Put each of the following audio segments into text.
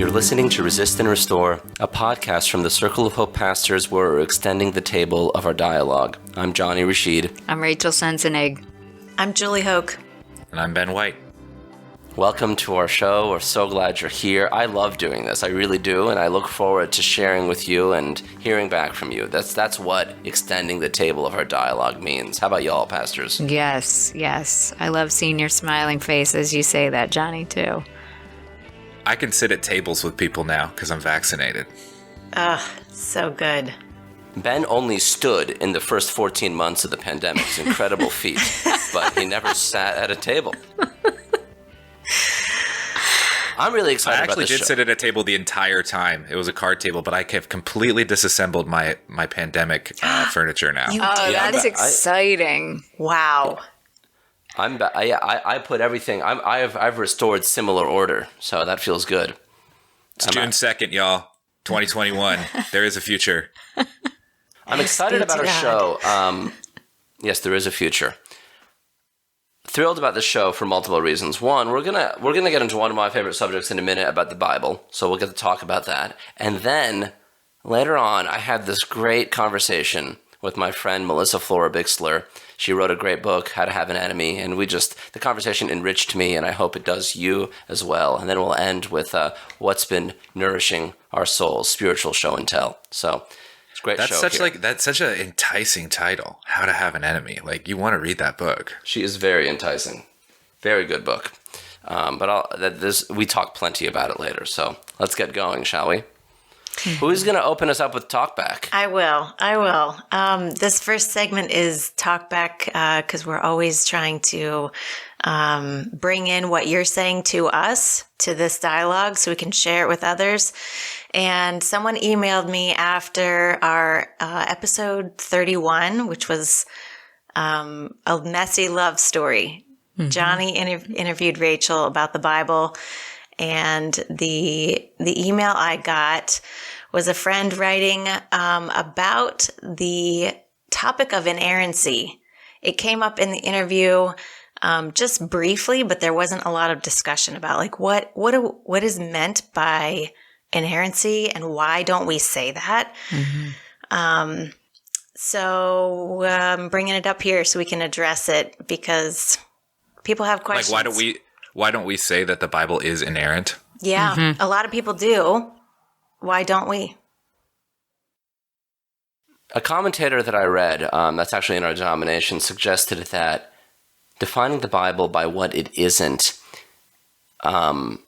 You're listening to Resist and Restore, a podcast from the Circle of Hope pastors where we're extending the table of our dialogue. I'm Jonny Rashid. I'm Rachel Sensenig. I'm Julie Hoke. And I'm Ben White. Welcome to our show. We're so glad you're here. I love doing this. I really do. And I look forward to sharing with you and hearing back from you. That's what extending the table of our dialogue means. How about y'all, pastors? Yes. I love seeing your smiling face as you say that, Jonny, too. I can sit at tables with people now because I'm vaccinated. So good. Ben only stood in the first 14 months of the pandemic. It's an incredible feat. But he never sat at a table. I'm really excited about this show. I actually did sit at a table the entire time. It was a card table, but I have completely disassembled my pandemic furniture now. That's exciting. Wow. I put everything. I've restored similar order, so that feels good. It's June 2nd, y'all. 2021. There is a future. I'm excited about our show. Yes, there is a future. Thrilled about this show for multiple reasons. One, we're gonna get into one of my favorite subjects in a minute about the Bible, so we'll get to talk about that. And then later on, I had this great conversation with my friend Melissa Florer-Bixler. She wrote a great book, How to Have an Enemy, and the conversation enriched me, and I hope it does you as well. And then we'll end with what's been nourishing our souls, spiritual show and tell. So. That's such an enticing title. How to Have an Enemy. Like, you want to read that book. She is very enticing. Very good book. We talk plenty about it later. So let's get going, shall we? Who's going to open us up with Talkback? I will. This first segment is Talkback because we're always trying to bring in what you're saying to us, to this dialogue, so we can share it with others. And someone emailed me after our episode 31, which was a messy love story. Mm-hmm. Jonny interviewed Rachel about the Bible, and the email I got was a friend writing about the topic of inerrancy. It came up in the interview just briefly, but there wasn't a lot of discussion about like what is meant by inerrancy and why don't we say that? Mm-hmm. So I'm bringing it up here so we can address it because people have questions. Like, why don't we say that the Bible is inerrant? Yeah, A lot of people do. Why don't we? A commentator that I read, that's actually in our denomination, suggested that defining the Bible by what it isn't an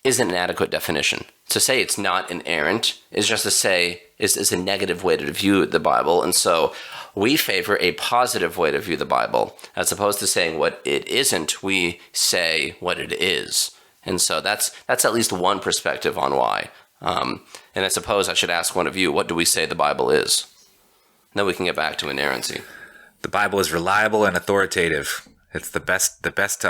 adequate definition. To say it's not inerrant is just to say is a negative way to view the Bible, and so we favor a positive way to view the Bible as opposed to saying what it isn't. We say what it is, and so that's at least one perspective on why. And I suppose I should ask one of you, what do we say the Bible is? Then we can get back to inerrancy. The Bible is reliable and authoritative. It's the best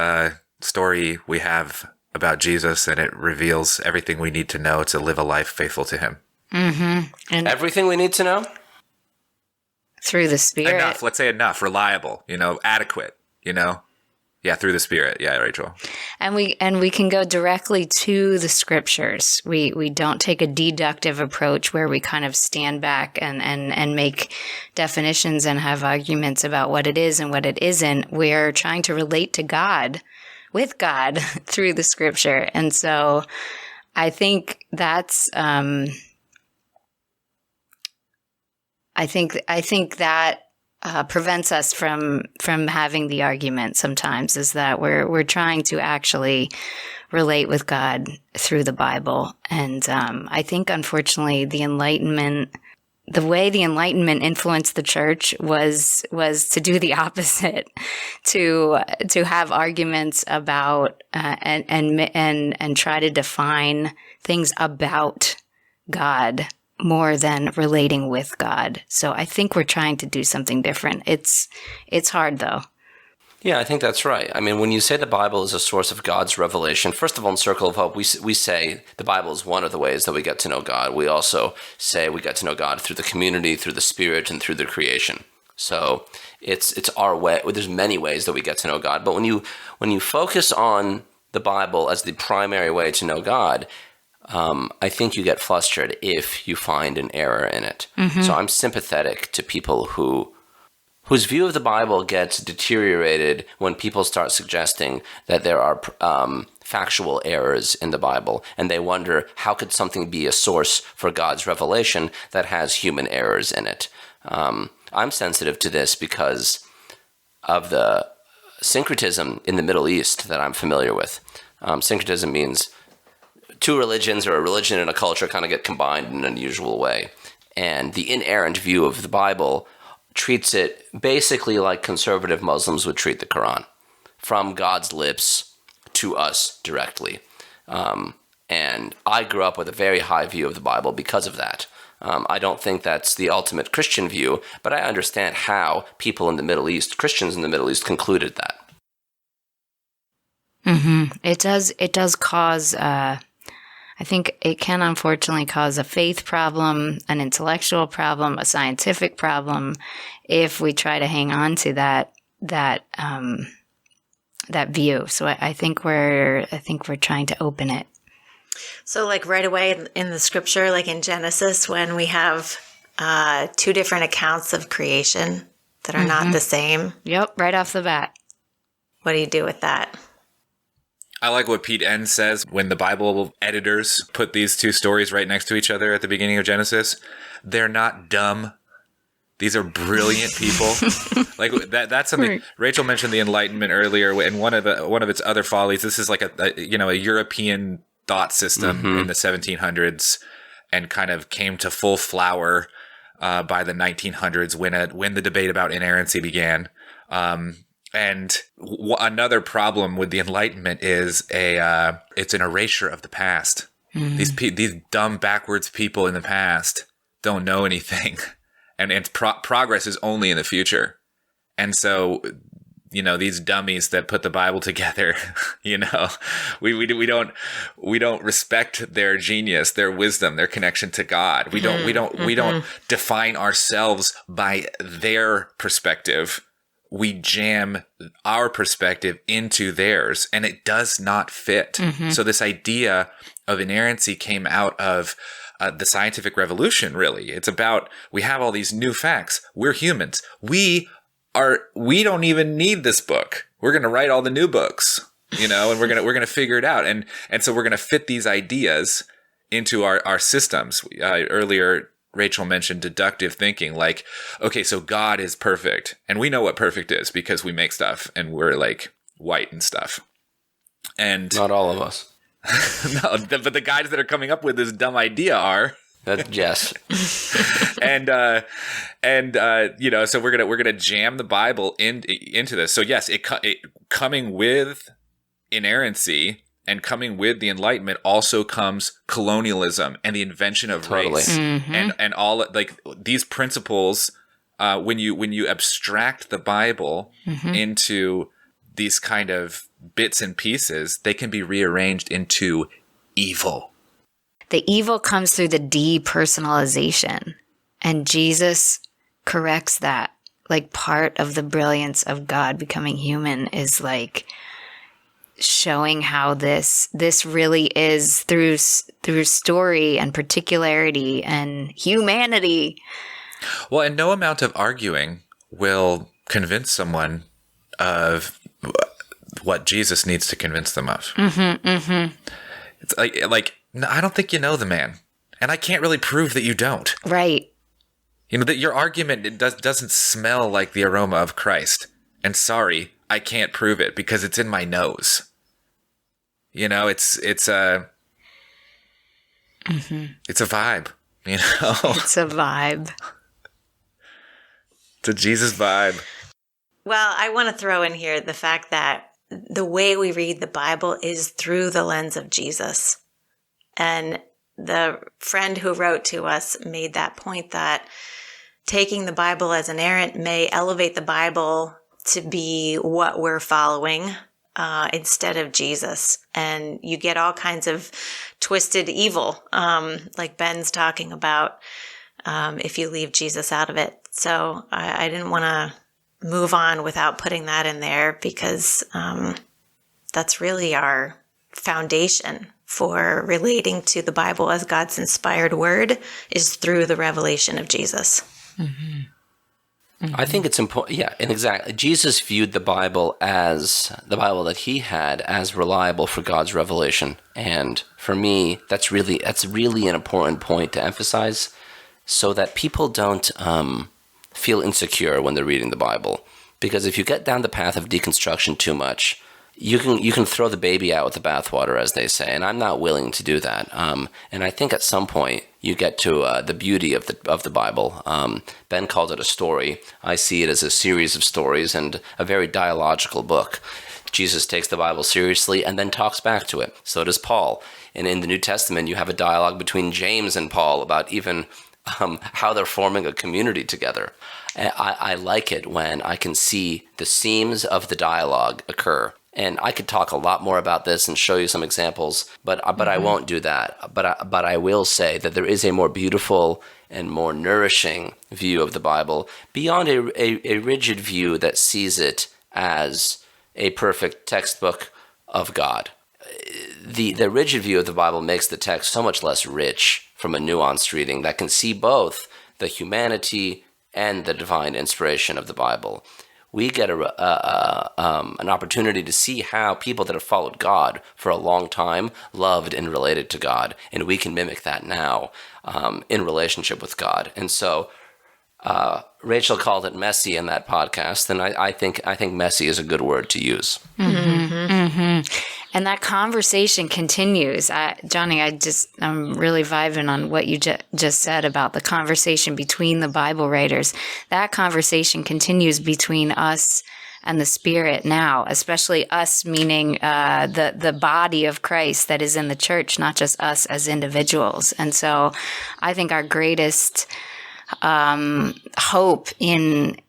story we have about Jesus, and it reveals everything we need to know to live a life faithful to him. Mm-hmm. And everything we need to know? Through the Spirit. Enough. Let's say enough. Reliable. Adequate. Yeah, through the Spirit. Yeah, Rachel. And we can go directly to the Scriptures. We don't take a deductive approach where we kind of stand back and make definitions and have arguments about what it is and what it isn't. We're trying to relate to God, with God, through the Scripture. And so I think that's I think that prevents us from having the argument sometimes, is that we're trying to actually relate with God through the Bible. And I think, unfortunately, the way the Enlightenment influenced the church was to do the opposite, to have arguments about and try to define things about God more than relating with God. So I think we're trying to do something different. It's hard, though. Yeah, I think that's right. I mean, when you say the Bible is a source of God's revelation, first of all, in Circle of Hope, we say the Bible is one of the ways that we get to know God. We also say we get to know God through the community, through the Spirit, and through the creation. So it's our way. There's many ways that we get to know God, but when you focus on the Bible as the primary way to know God, I think you get flustered if you find an error in it. So I'm sympathetic to people whose view of the Bible gets deteriorated when people start suggesting that there are factual errors in the Bible, and they wonder how could something be a source for God's revelation that has human errors in it. I'm sensitive to this because of the syncretism in the Middle East that I'm familiar with. Syncretism means two religions or a religion and a culture kind of get combined in an unusual way. And the inerrant view of the Bible treats it basically like conservative Muslims would treat the Quran, from God's lips to us directly. And I grew up with a very high view of the Bible because of that. I don't think that's the ultimate Christian view, but I understand how people in the Middle East, Christians in the Middle East, concluded that. It does cause, I think it can unfortunately cause a faith problem, an intellectual problem, a scientific problem, if we try to hang on to that view. So I think we're trying to open it. So like right away in the scripture, like in Genesis, when we have two different accounts of creation that are not the same. Yep, right off the bat. What do you do with that? I like what Pete N says when the Bible editors put these two stories right next to each other at the beginning of Genesis. They're not dumb. These are brilliant people. Like that's something. Right. Rachel mentioned the Enlightenment earlier, and one of its other follies. This is like a European thought system in the 1700s, and kind of came to full flower by the 1900s when the debate about inerrancy began. And another problem with the Enlightenment is it's an erasure of the past. These dumb backwards people in the past don't know anything, and progress is only in the future. And so, these dummies that put the Bible together, we don't respect their genius, their wisdom, their connection to God. We don't define ourselves by their perspective. We jam our perspective into theirs, and it does not fit. So this idea of inerrancy came out of the scientific revolution, really. It's about, we have all these new facts. We're humans. We don't even need this book. We're going to write all the new books, and we're going to figure it out. And so we're going to fit these ideas into our systems. Earlier, Rachel mentioned deductive thinking, like, okay, so God is perfect, and we know what perfect is because we make stuff and we're like white and stuff. And not all of us. No, but the guys that are coming up with this dumb idea are. Yes. and so we're gonna jam the Bible into this. So yes, it coming with inerrancy. And coming with the Enlightenment also comes colonialism and the invention of race, and all like these principles. When you abstract the Bible into these kind of bits and pieces, they can be rearranged into evil. The evil comes through the depersonalization, and Jesus corrects that. Like, part of the brilliance of God becoming human is like showing how this really is through story and particularity and humanity. Well, and no amount of arguing will convince someone of what Jesus needs to convince them of. It's like no, I don't think you know the man, and I can't really prove that you don't. Right. That your argument doesn't smell like the aroma of Christ. And sorry, I can't prove it because it's in my nose. It's a it's a vibe. It's a vibe. It's a Jesus vibe. Well, I want to throw in here the fact that the way we read the Bible is through the lens of Jesus. And the friend who wrote to us made that point that taking the Bible as inerrant may elevate the Bible to be what we're following instead of Jesus. And you get all kinds of twisted evil, like Ben's talking about, if you leave Jesus out of it. So I didn't want to move on without putting that in there because that's really our foundation for relating to the Bible as God's inspired word is through the revelation of Jesus. Mm-hmm. Mm-hmm. I think it's important. Yeah, and exactly. Jesus viewed the Bible that he had as reliable for God's revelation. And for me, that's really an important point to emphasize, so that people don't feel insecure when they're reading the Bible. Because if you get down the path of deconstruction too much, you can throw the baby out with the bathwater, as they say, and I'm not willing to do that. And I think at some point you get to the beauty of the Bible. Ben called it a story. I see it as a series of stories and a very dialogical book. Jesus takes the Bible seriously and then talks back to it. So does Paul. And in the New Testament, you have a dialogue between James and Paul about even how they're forming a community together. I like it when I can see the seams of the dialogue occur. And I could talk a lot more about this and show you some examples, but I won't do that. But I will say that there is a more beautiful and more nourishing view of the Bible beyond a rigid view that sees it as a perfect textbook of God. The rigid view of the Bible makes the text so much less rich from a nuanced reading that can see both the humanity and the divine inspiration of the Bible. We get an opportunity to see how people that have followed God for a long time loved and related to God, and we can mimic that now in relationship with God. And so Rachel called it messy in that podcast, and I think messy is a good word to use. Mm-hmm. Mm-hmm. And that conversation continues. Jonny, I'm really vibing on what you just said about the conversation between the Bible writers. That conversation continues between us and the Spirit now, especially us, meaning the body of Christ that is in the church, not just us as individuals. And so I think our greatest hope in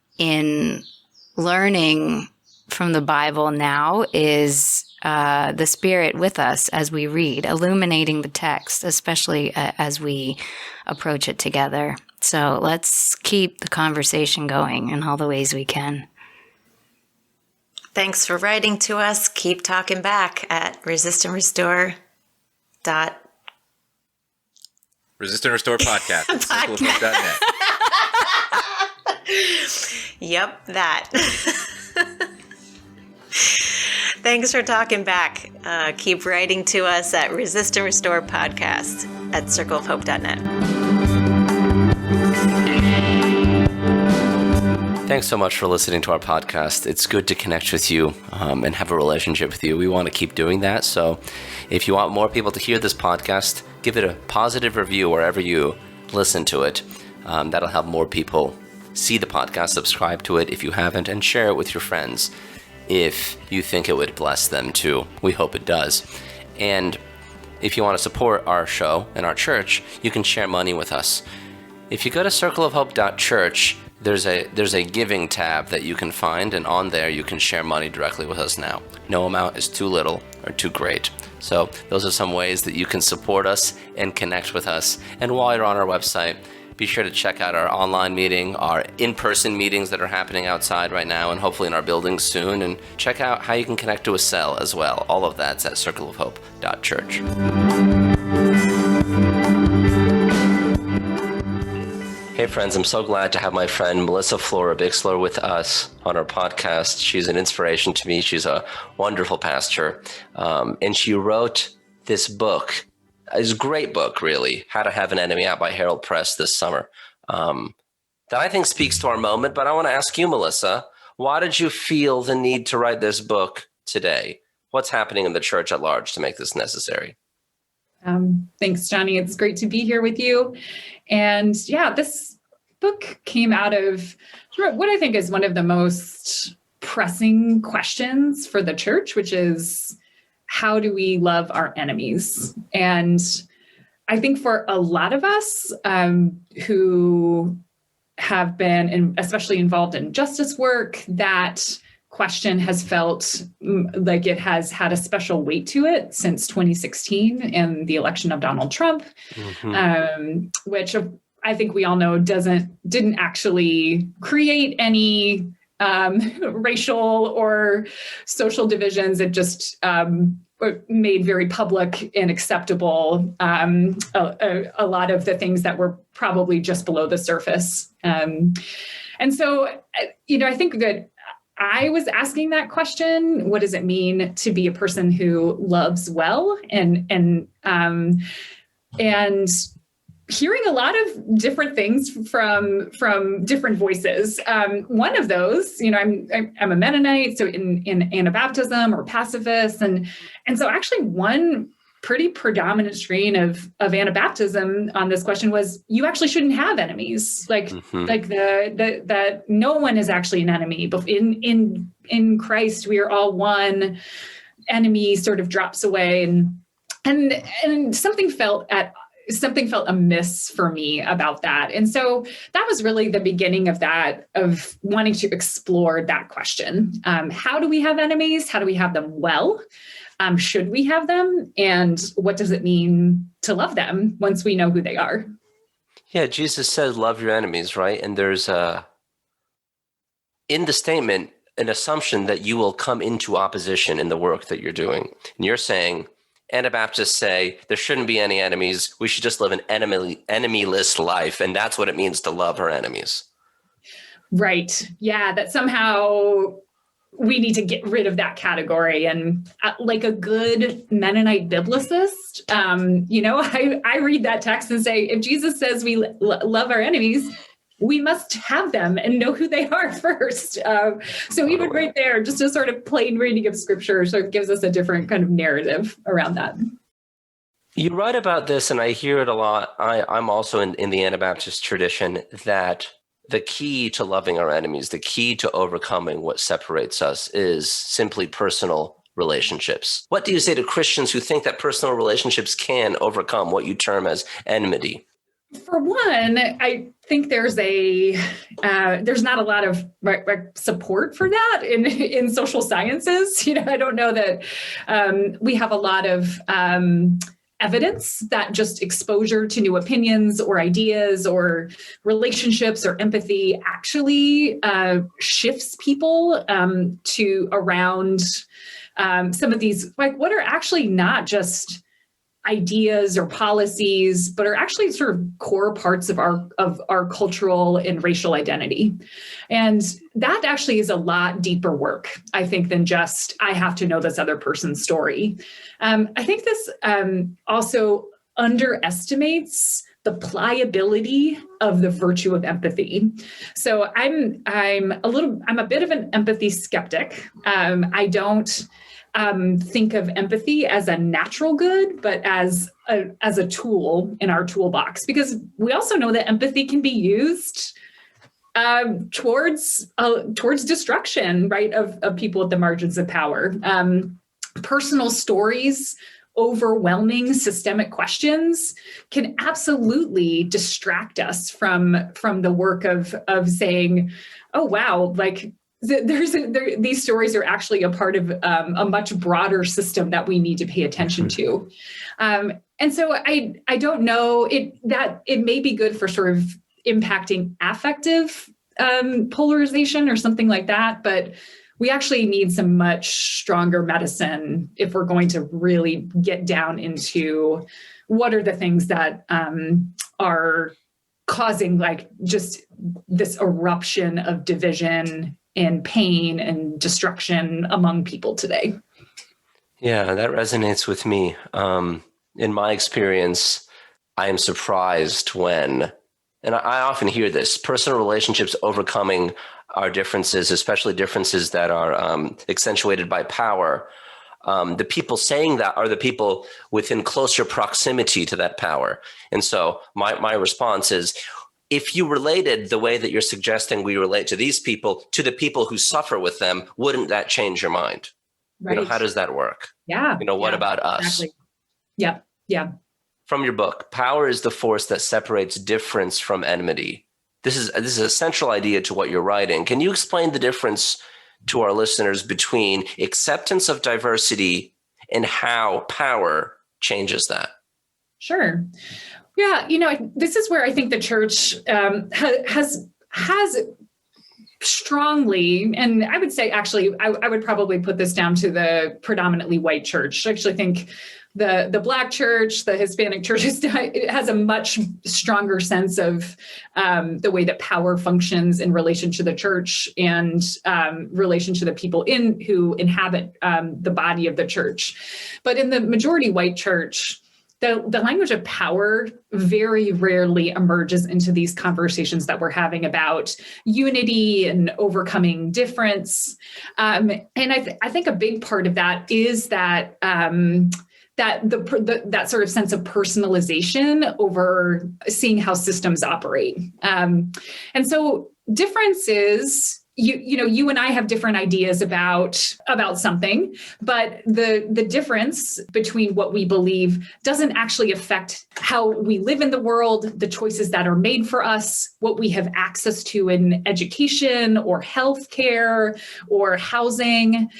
learning from the Bible now is the Spirit with us as we read, illuminating the text, especially as we approach it together. So let's keep the conversation going in all the ways we can. Thanks for writing to us. Keep talking back at Resist and Restore. Resist and Restore podcast at circleofhope.net. Yep, that. Thanks for talking back. Keep writing to us at Resist and Restore podcast at circleofhope.net. Thanks so much for listening to our podcast. It's good to connect with you and have a relationship with you. We want to keep doing that. So if you want more people to hear this podcast, give it a positive review wherever you listen to it. That'll help more people see the podcast, subscribe to it if you haven't, and share it with your friends if you think it would bless them too. We hope it does. And if you want to support our show and our church, you can share money with us. If you go to circleofhope.church, there's a giving tab that you can find, and on there you can share money directly with us now. No amount is too little or too great. So those are some ways that you can support us and connect with us. And while you're on our website, be sure to check out our online meeting, our in-person meetings that are happening outside right now and hopefully in our building soon, and check out how you can connect to a cell as well. All of that's at circleofhope.church. Hey friends, I'm so glad to have my friend Melissa Florer-Bixler with us on our podcast. She's an inspiration to me. She's a wonderful pastor. And she wrote this book. It's a great book, really, How to Have an Enemy, out by Herald Press this summer. That I think speaks to our moment. But I want to ask you, Melissa, why did you feel the need to write this book today? What's happening in the church at large to make this necessary? Thanks, Jonny. It's great to be here with you. And yeah, this book came out of what I think is one of the most pressing questions for the church, which is, how do we love our enemies? And I think for a lot of us who have been especially involved in justice work, that question has felt like it has had a special weight to it since 2016 and the election of Donald Trump, which I think we all know didn't actually create any racial or social divisions. It just made very public and acceptable a lot of the things that were probably just below the surface. And so, I think that I was asking that question: what does it mean to be a person who loves well? And hearing a lot of different things from different voices. One of those, I'm a Mennonite, so in Anabaptism or pacifist, and so actually one pretty predominant strain of Anabaptism on this question was you actually shouldn't have enemies, like that no one is actually an enemy, but in Christ we are all one. Enemy sort of drops away, and something felt amiss for me about that. And so that was really the beginning of wanting to explore that question. How do we have enemies? How do we have them well? Should we have them? And what does it mean to love them once we know who they are? Yeah, Jesus says, love your enemies, right? And there's in the statement, an assumption that you will come into opposition in the work that you're doing. And you're saying, Anabaptists say there shouldn't be any enemies. We should just live an enemy-less life. And that's what it means to love our enemies. Right. Yeah, that somehow we need to get rid of that category. And like a good Mennonite biblicist, I read that text and say, if Jesus says we love our enemies, we must have them and know who they are first. So even right there, just a sort of plain reading of scripture sort of gives us a different kind of narrative around that. You write about this, and I hear it a lot. I'm also in the Anabaptist tradition, that the key to loving our enemies, the key to overcoming what separates us, is simply personal relationships. What do you say to Christians who think that personal relationships can overcome what you term as enmity? For one, I think there's not a lot of support for that in social sciences. I don't know that we have a lot of evidence that just exposure to new opinions or ideas or relationships or empathy actually shifts people to around some of these, what are actually not just ideas or policies, but are actually sort of core parts of our cultural and racial identity. And that actually is a lot deeper work, I think, than just, I have to know this other person's story. I think this also underestimates the pliability of the virtue of empathy. So I'm a bit of an empathy skeptic. I don't think of empathy as a natural good, but as a tool in our toolbox, because we also know that empathy can be used towards destruction, right, of people at the margins of power. Personal stories, overwhelming systemic questions can absolutely distract us from the work of saying, oh wow, like these stories are actually a part of a much broader system that we need to pay attention to. And so I don't know, that it may be good for sort of impacting affective polarization or something like that, but we actually need some much stronger medicine if we're going to really get down into what are the things that are causing like just this eruption of division and pain and destruction among people today. Yeah, that resonates with me. In my experience, I am surprised when, and I often hear this, personal relationships overcoming our differences, especially differences that are accentuated by power. The people saying that are the people within closer proximity to that power. And so my response is, if you related the way that you're suggesting we relate to these people to the people who suffer with them, wouldn't that change your mind? Right. How does that work? Yeah. What about us? Exactly. Yeah. Yeah. From your book, Power is the Force That Separates Difference from Enmity. This is a central idea to what you're writing. Can you explain the difference to our listeners between acceptance of diversity and how power changes that? Sure. Yeah, this is where I think the church has strongly, and I would say actually, I would probably put this down to the predominantly white church. I actually think the Black church, the Hispanic church, it has a much stronger sense of the way that power functions in relation to the church and relation to the people who inhabit the body of the church. But in the majority white church, the language of power very rarely emerges into these conversations that we're having about unity and overcoming difference. And I think a big part of that is that that sort of sense of personalization over seeing how systems operate. And so differences, you and I have different ideas about something, but the difference between what we believe doesn't actually affect how we live in the world, the choices that are made for us, what we have access to in education or healthcare or housing,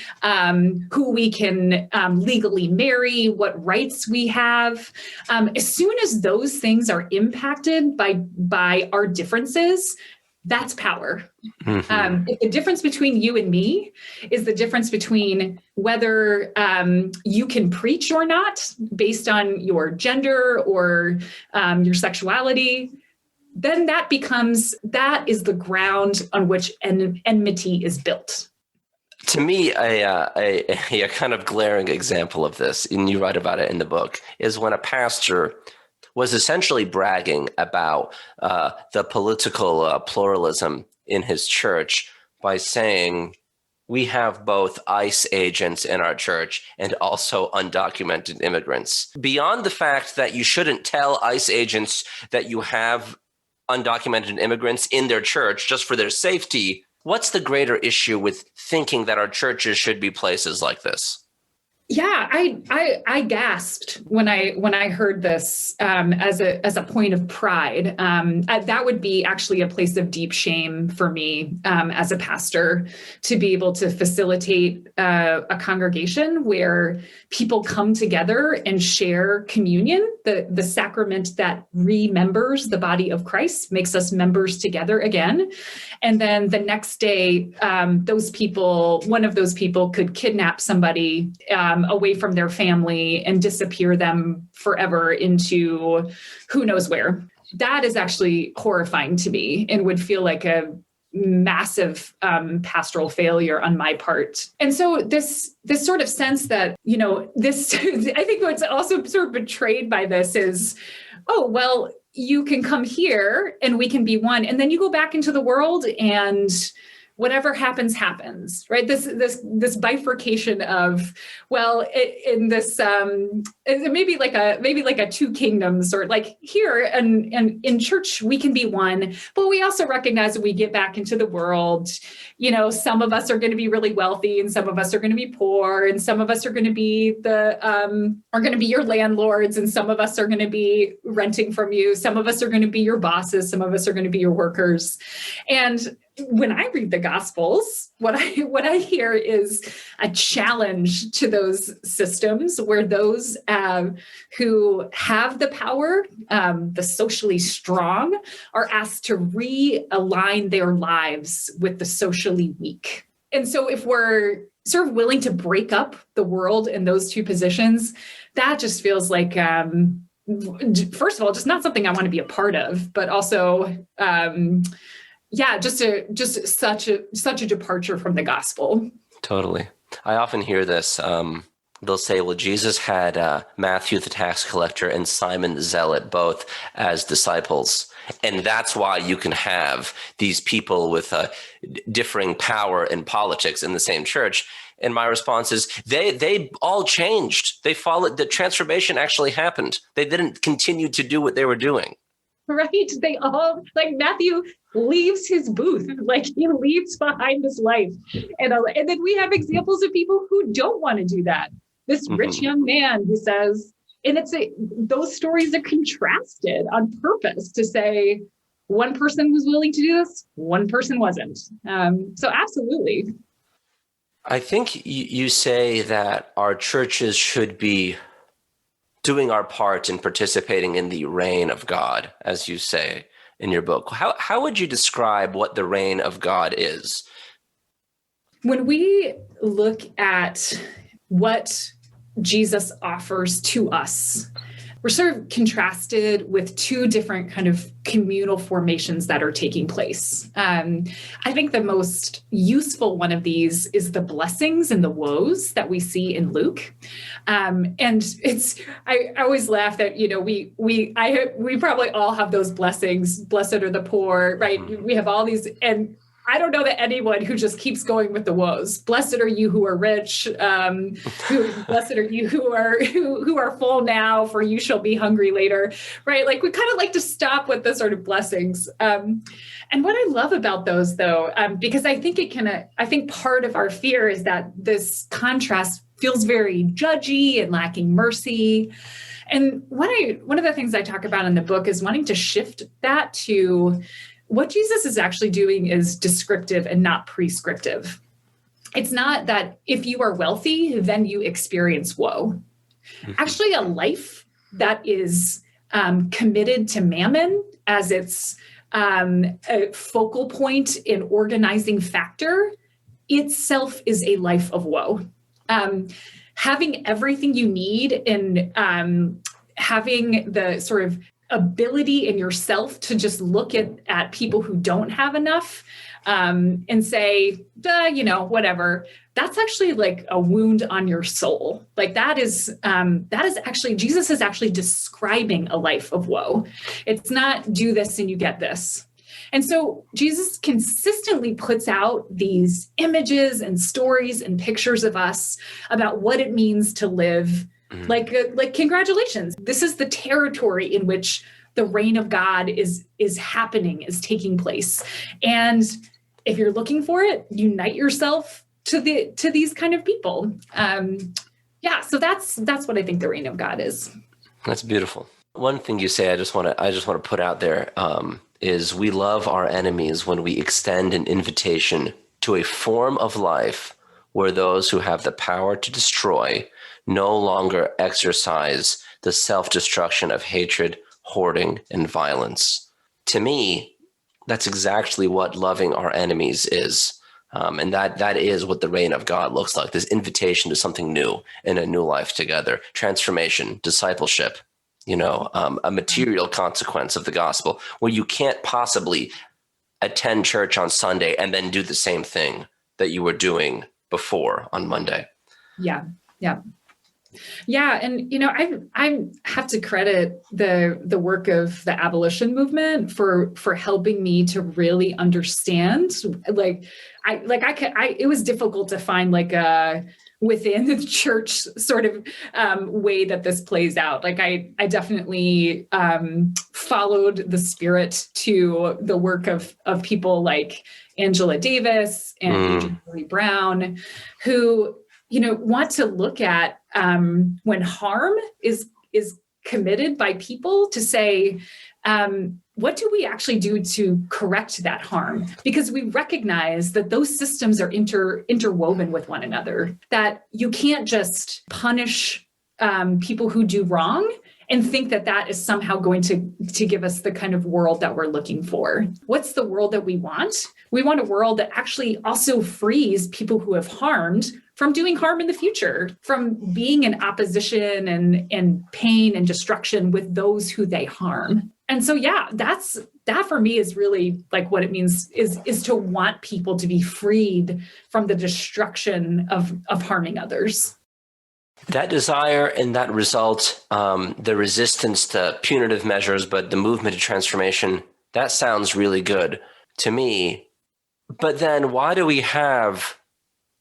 who we can legally marry, what rights we have. As soon as those things are impacted by our differences, that's power. Mm-hmm. If the difference between you and me is the difference between whether you can preach or not based on your gender or your sexuality, then that is the ground on which enmity is built. To me, a kind of glaring example of this, and you write about it in the book, is when a pastor was essentially bragging about the political pluralism in his church by saying, we have both ICE agents in our church and also undocumented immigrants. Beyond the fact that you shouldn't tell ICE agents that you have undocumented immigrants in their church just for their safety, what's the greater issue with thinking that our churches should be places like this? Yeah, I gasped when I heard this as a point of pride. That would be actually a place of deep shame for me as a pastor, to be able to facilitate a congregation where people come together and share communion, the sacrament that remembers the body of Christ, makes us members together again. And then the next day, one of those people could kidnap somebody away from their family and disappear them forever into who knows where. That is actually horrifying to me and would feel like a massive pastoral failure on my part. And so this sort of sense that, this, I think what's also sort of betrayed by this is, oh, well, you can come here and we can be one. And then you go back into the world and whatever happens, happens, right? This bifurcation of, well, in this maybe like a two kingdoms, or like here and in church we can be one, but we also recognize that we get back into the world. Some of us are going to be really wealthy, and some of us are going to be poor, and some of us are going to be your landlords, and some of us are going to be renting from you. Some of us are going to be your bosses. Some of us are going to be your workers, and when I read the Gospels, what I hear is a challenge to those systems where those who have the power, the socially strong, are asked to realign their lives with the socially weak. And so if we're sort of willing to break up the world in those two positions, that just feels like, first of all, just not something I want to be a part of, but also, just such a departure from the gospel. Totally. I often hear this. They'll say, well, Jesus had Matthew the tax collector and Simon the zealot both as disciples. And that's why you can have these people with differing power and politics in the same church. And my response is they all changed. They followed, the transformation actually happened. They didn't continue to do what they were doing. Right. They all, like Matthew leaves his booth, like he leaves behind his life. And then we have examples of people who don't want to do that. This rich young man who says, and those stories are contrasted on purpose to say one person was willing to do this, one person wasn't. So absolutely. I think you say that our churches should be doing our part in participating in the reign of God, as you say. in your book. How would you describe what the reign of God is? When we look at what Jesus offers to us, we're sort of contrasted with two different kind of communal formations that are taking place. I think the most useful one of these is the blessings and the woes that we see in Luke. And I always laugh that, we probably all have those blessings. Blessed are the poor, right? Mm-hmm. We have all these, and I don't know that anyone who just keeps going with the woes. Blessed are you who are rich. Blessed are you who are full now, for you shall be hungry later. Right? Like, we kind of like to stop with the sort of blessings. And what I love about those, though, because I think I think part of our fear is that this contrast feels very judgy and lacking mercy. And one of the things I talk about in the book is wanting to shift that to what Jesus is actually doing is descriptive and not prescriptive. It's not that if you are wealthy, then you experience woe. Actually, a life that is committed to mammon as its a focal point in organizing factor itself is a life of woe. Having everything you need and having the sort of ability in yourself to just look at people who don't have enough and say, whatever. That's actually like a wound on your soul. Like that is actually, Jesus is actually describing a life of woe. It's not do this and you get this. And so Jesus consistently puts out these images and stories and pictures of us about what it means to live. Like congratulations. This is the territory in which the reign of God is happening, is taking place. And if you're looking for it, unite yourself to these kind of people. So that's what I think the reign of God is. That's beautiful. One thing you say, I just want to put out there, is we love our enemies when we extend an invitation to a form of life where those who have the power to destroy no longer exercise the self-destruction of hatred, hoarding, and violence. To me, that's exactly what loving our enemies is. And that is what the reign of God looks like, this invitation to something new and a new life together, transformation, discipleship, a material consequence of the gospel, where you can't possibly attend church on Sunday and then do the same thing that you were doing before on Monday. Yeah. And, I have to credit the work of the abolition movement for helping me to really understand, it was difficult to find within the church sort of way that this plays out. Like I definitely followed the spirit to the work of people like Angela Davis and Adrienne Maree Brown, who want to look at when harm is committed by people to say, what do we actually do to correct that harm? Because we recognize that those systems are interwoven with one another, that you can't just punish people who do wrong and think that is somehow going to give us the kind of world that we're looking for. What's the world that we want? We want a world that actually also frees people who have harmed from doing harm in the future, from being in opposition and pain and destruction with those who they harm. And so, that for me is really like what it means is to want people to be freed from the destruction of harming others. That desire and that result, the resistance to punitive measures, but the movement to transformation, that sounds really good to me. But then why do we have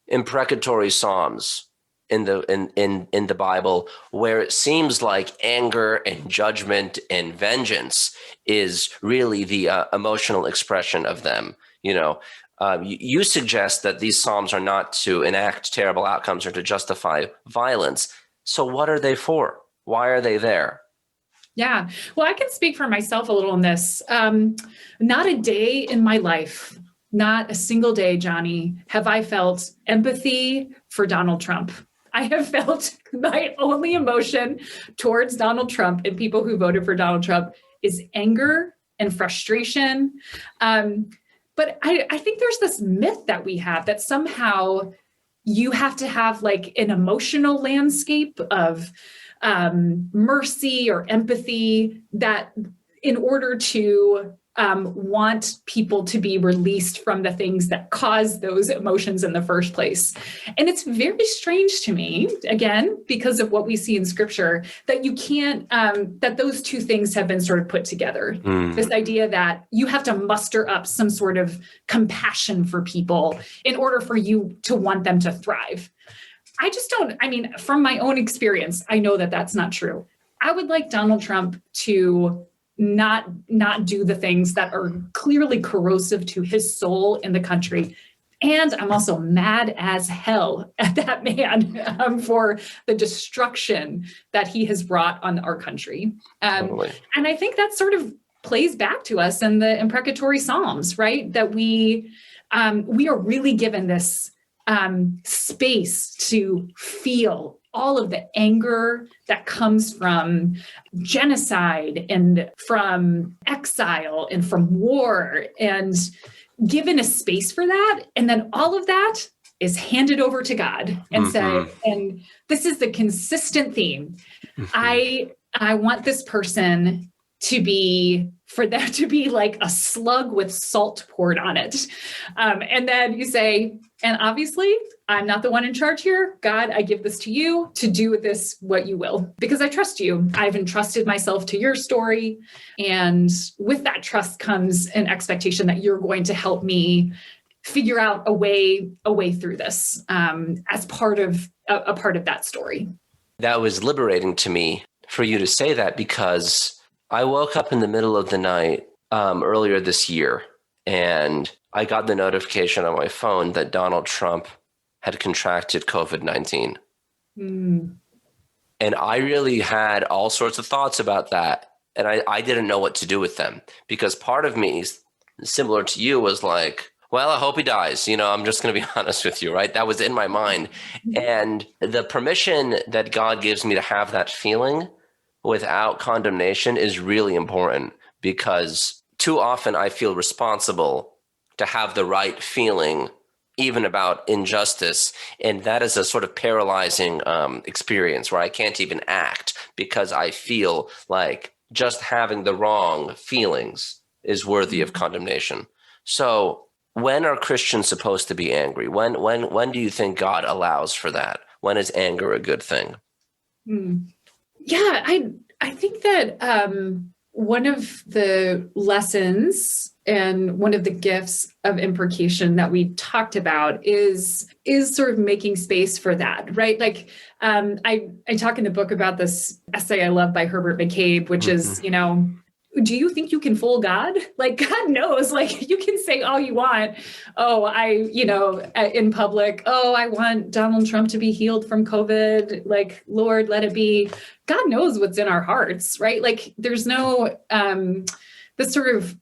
imprecatory psalms in the Bible where it seems like anger and judgment and vengeance is really the emotional expression of them? You suggest that these psalms are not to enact terrible outcomes or to justify violence. So what are they for? Why are they there? Yeah, well, I can speak for myself a little on this. Not a day in my life, not a single day, Jonny, have I felt empathy for Donald Trump. I have felt my only emotion towards Donald Trump and people who voted for Donald Trump is anger and frustration. But I think there's this myth that we have that somehow you have to have like an emotional landscape of mercy or empathy that in order to want people to be released from the things that cause those emotions in the first place. And it's very strange to me, again, because of what we see in scripture, that you can't, that those two things have been sort of put together. This idea that you have to muster up some sort of compassion for people in order for you to want them to thrive. I just don't, I mean, from my own experience, I know that that's not true. I would like Donald Trump to not do the things that are clearly corrosive to his soul in the country. And I'm also mad as hell at that man for the destruction that he has brought on our country. Totally. And I think that sort of plays back to us in the imprecatory Psalms, right? That we are really given this space to feel all of the anger that comes from genocide and from exile and from war, and given a space for that. And then all of that is handed over to God and said, and this is the consistent theme. I want this person to be, for there to be like a slug with salt poured on it. And then you say, and obviously I'm not the one in charge here. God, I give this to you to do with this what you will, because I trust you. I've entrusted myself to your story. And with that trust comes an expectation that you're going to help me figure out a way through this as part of that story. That was liberating to me for you to say that, because I woke up in the middle of the night earlier this year, and I got the notification on my phone that Donald Trump had contracted COVID-19. And I really had all sorts of thoughts about that. And I didn't know what to do with them, because part of me, similar to you, was like, well, I hope he dies. You know, I'm just going to be honest with you, right? That was in my mind. And the permission that God gives me to have that feeling without condemnation is really important, because too often I feel responsible to have the right feeling even about injustice. And that is a sort of paralyzing experience where I can't even act, because I feel like just having the wrong feelings is worthy of condemnation. So when are Christians supposed to be angry? When do you think God allows for that? When is anger a good thing? Yeah, I think that one of the lessons and one of the gifts of imprecation that we talked about is sort of making space for that, right? Like I talk in the book about this essay I love by Herbert McCabe, which is, you know, do you think you can fool God? Like, God knows, like, you can say all you want. Oh, in public, oh, I want Donald Trump to be healed from COVID. Like, Lord, let it be. God knows what's in our hearts, right? Like, there's no, this sort of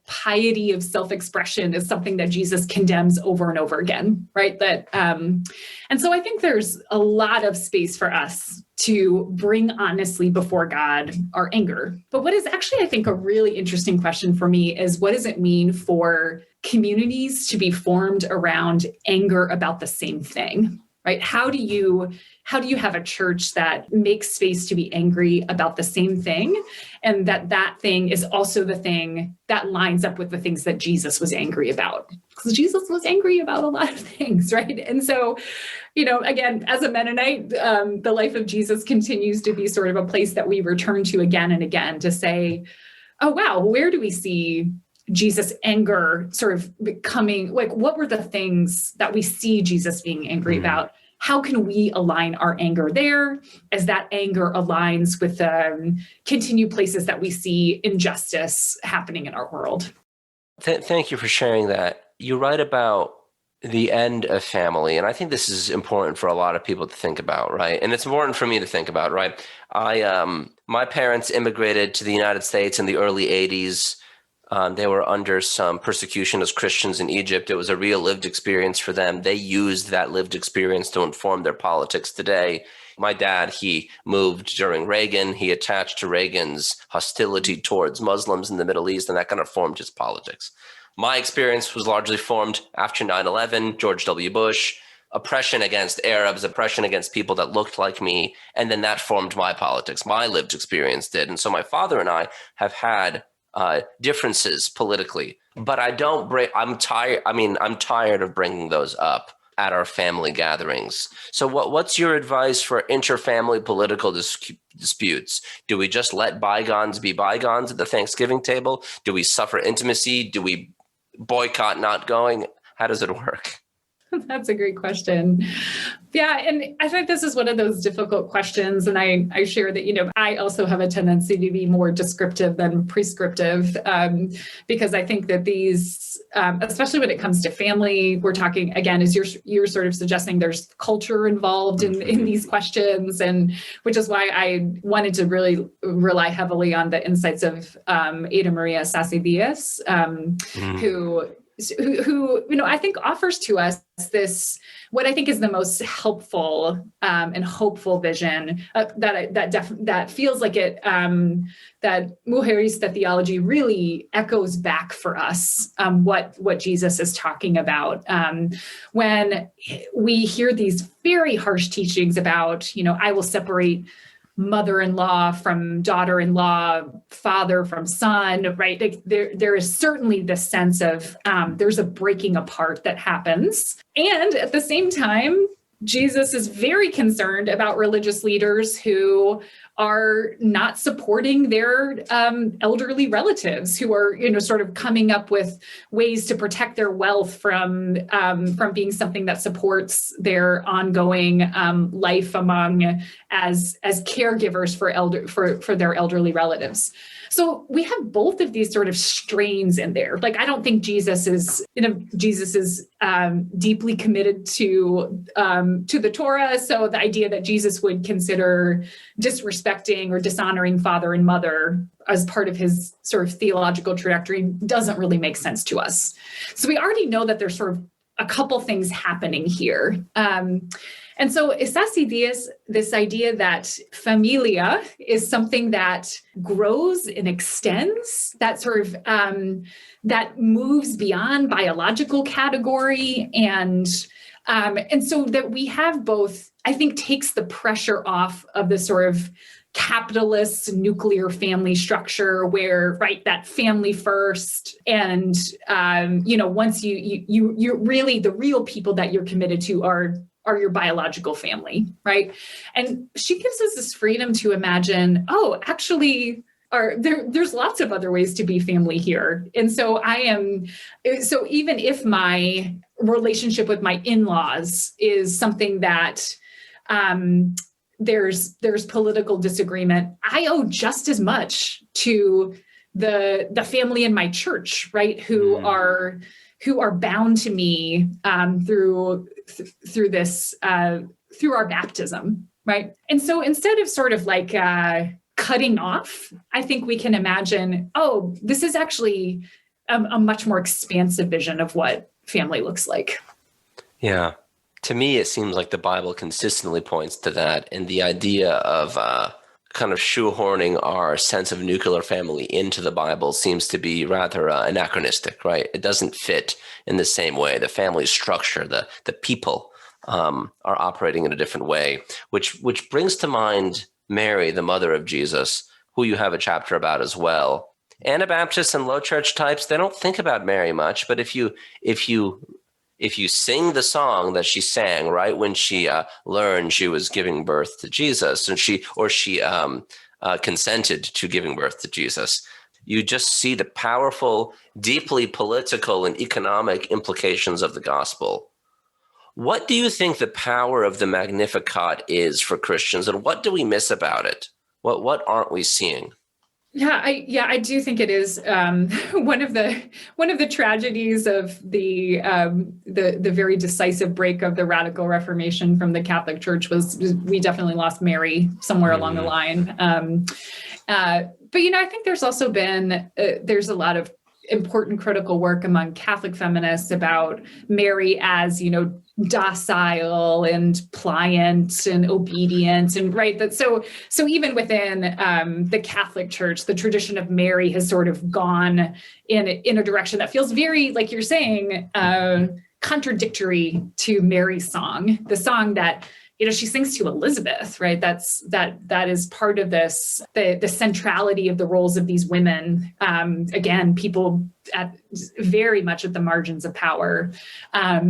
piety of self-expression is something that Jesus condemns over and over again, right? That, and so I think there's a lot of space for us to bring honestly before God our anger. But what is actually, I think, a really interesting question for me is, what does it mean for communities to be formed around anger about the same thing, right? How do you have a church that makes space to be angry about the same thing, and that thing is also the thing that lines up with the things that Jesus was angry about? Because Jesus was angry about a lot of things, right? And so, you know, again, as a Mennonite, the life of Jesus continues to be sort of a place that we return to again and again to say, oh, wow, where do we see Jesus' anger sort of becoming, like, what were the things that we see Jesus being angry about? How can we align our anger there as that anger aligns with continued places that we see injustice happening in our world? Thank you for sharing that. You write about the end of family, and I think this is important for a lot of people to think about, right? And it's important for me to think about, right? My parents immigrated to the United States in the early 80s. They were under some persecution as Christians in Egypt. It was a real lived experience for them. They used that lived experience to inform their politics today. My dad, he moved during Reagan. He attached to Reagan's hostility towards Muslims in the Middle East, and that kind of formed his politics. My experience was largely formed after 9/11, George W. Bush, oppression against Arabs, oppression against people that looked like me, and then that formed my politics. My lived experience did. And so my father and I have had differences politically, but I'm tired of bringing those up at our family gatherings. So what's your advice for interfamily political disputes? Do we just let bygones be bygones at the Thanksgiving table? Do we suffer intimacy? Do we boycott not going? How does it work? That's a great question. Yeah. And I think this is one of those difficult questions. And I share that, I also have a tendency to be more descriptive than prescriptive, because I think that these, especially when it comes to family, we're talking, again, as you're sort of suggesting, there's culture involved in these questions, and which is why I wanted to really rely heavily on the insights of Ada Maria Sassi-Diaz, who I think offers to us this, what I think is the most helpful and hopeful vision that feels like it, that mujerista theology really echoes back for us what Jesus is talking about. When we hear these very harsh teachings about, I will separate mother-in-law from daughter-in-law, father from son, right? Like there is certainly this sense of there's a breaking apart that happens. And at the same time, Jesus is very concerned about religious leaders who are not supporting their elderly relatives, who are, sort of coming up with ways to protect their wealth from being something that supports their ongoing life among as caregivers for their elderly relatives. So we have both of these sort of strains in there. Like, I don't think Jesus is deeply committed to the Torah. So the idea that Jesus would consider disrespecting or dishonoring father and mother as part of his sort of theological trajectory doesn't really make sense to us. So we already know that there's sort of a couple things happening here. And so Sassi-Diaz, this idea that familia is something that grows and extends, that sort of, that moves beyond biological category. And so that we have both, I think, takes the pressure off of the sort of capitalist nuclear family structure where, right, that family first, and once you really, the real people that you're committed to are your biological family, right? And she gives us this freedom to imagine, actually, there's lots of other ways to be family here. And so even if my relationship with my in-laws is something that there's political disagreement, I owe just as much to the family in my church, right? Who are bound to me through this through our baptism, right? And so instead of sort of like cutting off, I think we can imagine, this is actually a much more expansive vision of what family looks like. Yeah. To me, it seems like the Bible consistently points to that, and the idea of kind of shoehorning our sense of nuclear family into the Bible seems to be rather anachronistic, right? It doesn't fit in the same way. The family structure, the people are operating in a different way, which brings to mind Mary, the mother of Jesus, who you have a chapter about as well. Anabaptists and low church types, they don't think about Mary much, but if you sing the song that she sang right when she learned she was giving birth to Jesus, and she consented to giving birth to Jesus, you just see the powerful, deeply political and economic implications of the gospel. What do you think the power of the Magnificat is for Christians, and what do we miss about it? What aren't we seeing? Yeah, I do think it is one of the tragedies of the very decisive break of the Radical Reformation from the Catholic Church was we definitely lost Mary somewhere along the line. But I think there's also been there's a lot of important critical work among Catholic feminists about Mary as, docile and pliant and obedient, and right. That so even within the Catholic Church, the tradition of Mary has sort of gone in a direction that feels very, like you're saying, contradictory to Mary's song, the song that she sings to Elizabeth, right? That is part of this, the centrality of the roles of these women. Again, people very much at the margins of power,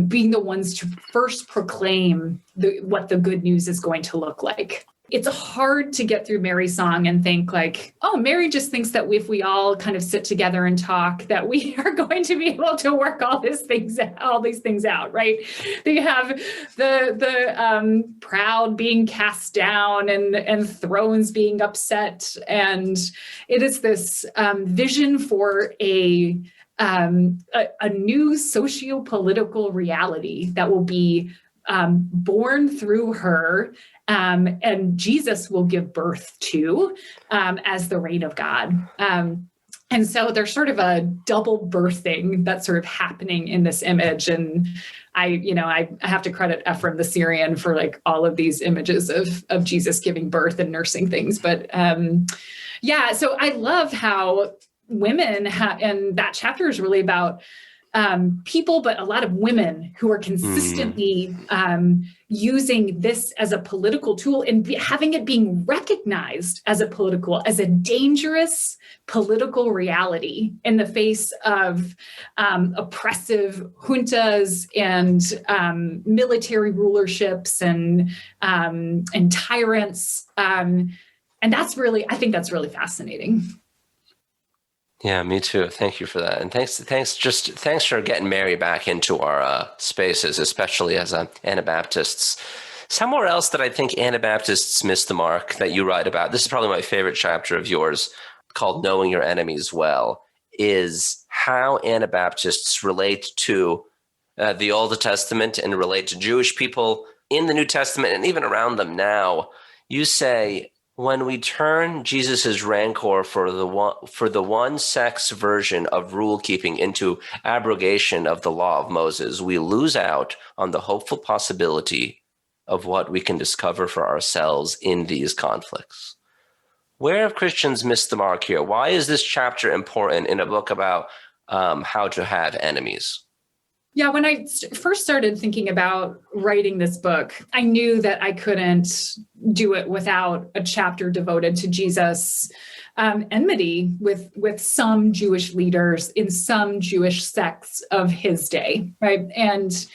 being the ones to first proclaim what the good news is going to look like. It's hard to get through Mary's song and think like, oh, Mary just thinks that if we all kind of sit together and talk, that we are going to be able to work all these things out, right? They have the proud being cast down and thrones being upset, and it is this vision for a new socio-political reality that will be born through her. And Jesus will give birth to as the reign of God. And so there's sort of a double birthing that's sort of happening in this image. And I have to credit Ephraim the Syrian for like all of these images of Jesus giving birth and nursing things. But so I love how women and that chapter is really about people, but a lot of women who are consistently using this as a political tool and having it being recognized as a dangerous political reality in the face of oppressive juntas and military rulerships and tyrants. And I think that's really fascinating. Yeah, me too. Thank you for that. And thanks for getting Mary back into our spaces, especially as Anabaptists. Somewhere else that I think Anabaptists miss the mark that you write about, this is probably my favorite chapter of yours, called Knowing Your Enemies Well, is how Anabaptists relate to the Old Testament and relate to Jewish people in the New Testament and even around them now. You say, when we turn Jesus's rancor for the one-sex version of rule-keeping into abrogation of the law of Moses, we lose out on the hopeful possibility of what we can discover for ourselves in these conflicts. Where have Christians missed the mark here? Why is this chapter important in a book about how to have enemies? Yeah, when I first started thinking about writing this book, I knew that I couldn't do it without a chapter devoted to Jesus' enmity with some Jewish leaders in some Jewish sects of his day, right? And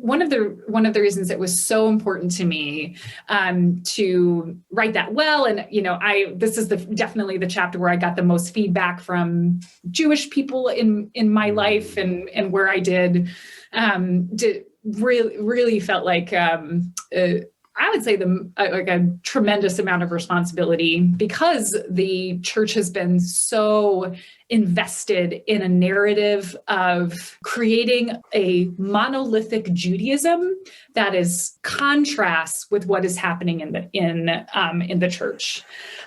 one of the reasons it was so important to me to write that well, and this is definitely the chapter where I got the most feedback from Jewish people in my life, and where I did really felt like I would say like a tremendous amount of responsibility, because the church has been so invested in a narrative of creating a monolithic Judaism that is contrasts with what is happening in the church.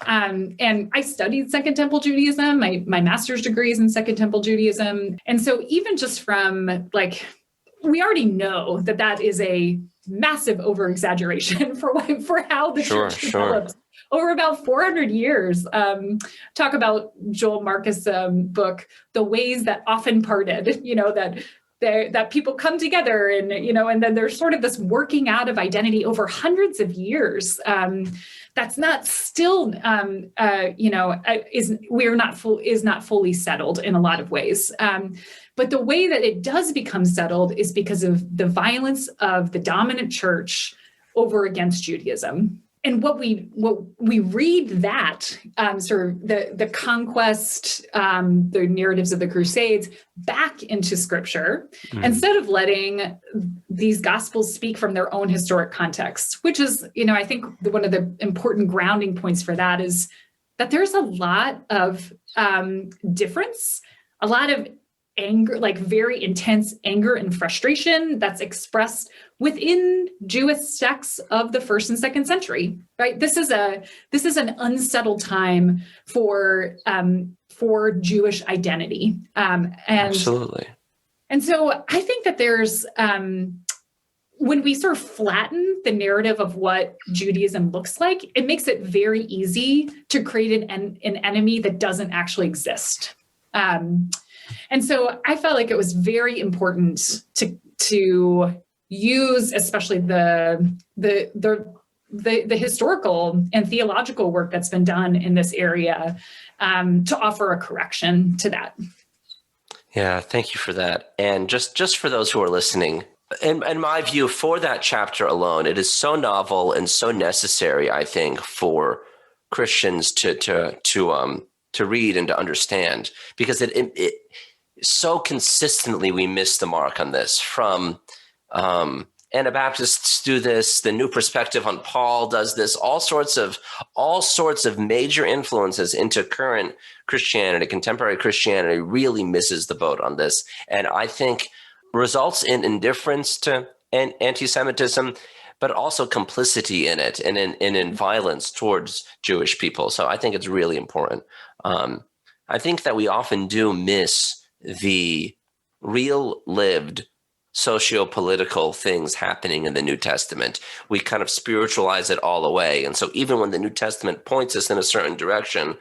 And I studied Second Temple Judaism. My master's degree is in Second Temple Judaism. And so even just from we already know that is a massive over-exaggeration for how the church developed over about 400 years. Talk about Joel Marcus' book, The Ways That Often Parted, that people come together and then there's sort of this working out of identity over hundreds of years. That's not still, is not fully settled in a lot of ways. But the way that it does become settled is because of the violence of the dominant church over against Judaism. And what we read that sort of the conquest, the narratives of the Crusades back into Scripture, instead of letting these Gospels speak from their own historic context, which is, I think one of the important grounding points for that is that there's a lot of difference, a lot of anger, like very intense anger and frustration that's expressed within Jewish sects of the 1st and 2nd century, right? This is an unsettled time for Jewish identity. Absolutely. And so I think that there's, when we sort of flatten the narrative of what Judaism looks like, it makes it very easy to create an enemy that doesn't actually exist. And so I felt like it was very important to use, especially the historical and theological work that's been done in this area, to offer a correction to that. Yeah, thank you for that. And just for those who are listening, in my view, for that chapter alone, it is so novel and so necessary, I think, for Christians to read and to understand, because it so consistently we miss the mark on this. From Anabaptists do this, the New Perspective on Paul does this, all sorts of major influences into current Christianity, contemporary Christianity really misses the boat on this, and I think results in indifference to anti-Semitism, but also complicity in it and in violence towards Jewish people. So I think it's really important. I think that we often do miss the real lived socio-political things happening in the New Testament. We kind of spiritualize it all away. And so even when the New Testament points us in a certain direction,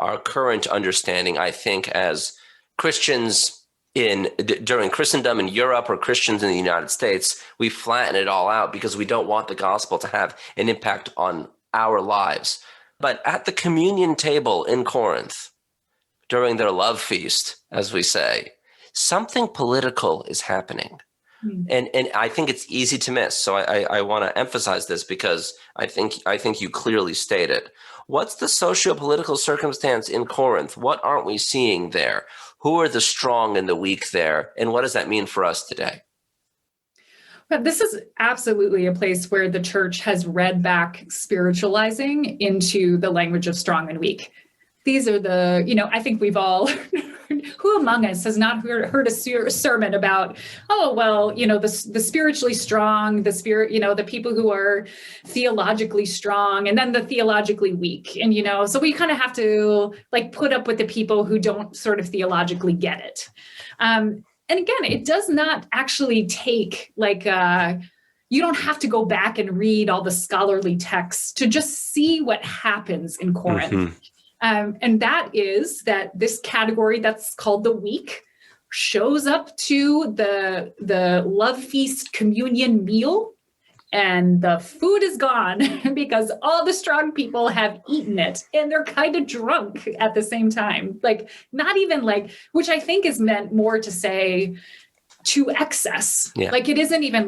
our current understanding, I think, as Christians during Christendom in Europe or Christians in the United States, we flatten it all out because we don't want the gospel to have an impact on our lives. But at the communion table in Corinth, during their love feast, as we say, something political is happening. And I think it's easy to miss. So I want to emphasize this because I think you clearly state it. What's the socio-political circumstance in Corinth? What aren't we seeing there? Who are the strong and the weak there? And what does that mean for us today? But this is absolutely a place where the church has read back spiritualizing into the language of strong and weak. These are I think we've all, who among us has not heard a sermon about, the spiritually strong, the people who are theologically strong, and then the theologically weak. And, so we kind of have to put up with the people who don't sort of theologically get it. And again, it does not actually take you don't have to go back and read all the scholarly texts to just see what happens in Corinth. Mm-hmm. And that is that this category that's called the weak shows up to the love feast communion meal, and the food is gone because all the strong people have eaten it and they're kind of drunk at the same time. Not even which I think is meant more to say to excess. Yeah. It isn't even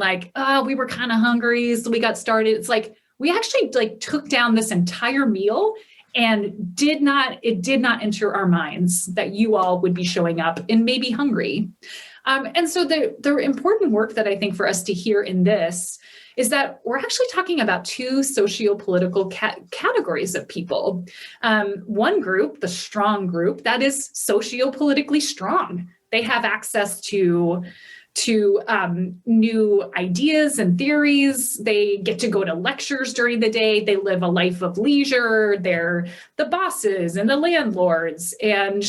we were kind of hungry, so we got started. It's we actually took down this entire meal, and it did not enter our minds that you all would be showing up and maybe hungry. And so the important work that I think for us to hear in this is that we're actually talking about two socio-political categories of people. One group, the strong group, that is socio-politically strong. They have access to new ideas and theories. They get to go to lectures during the day. They live a life of leisure. They're the bosses and the landlords. And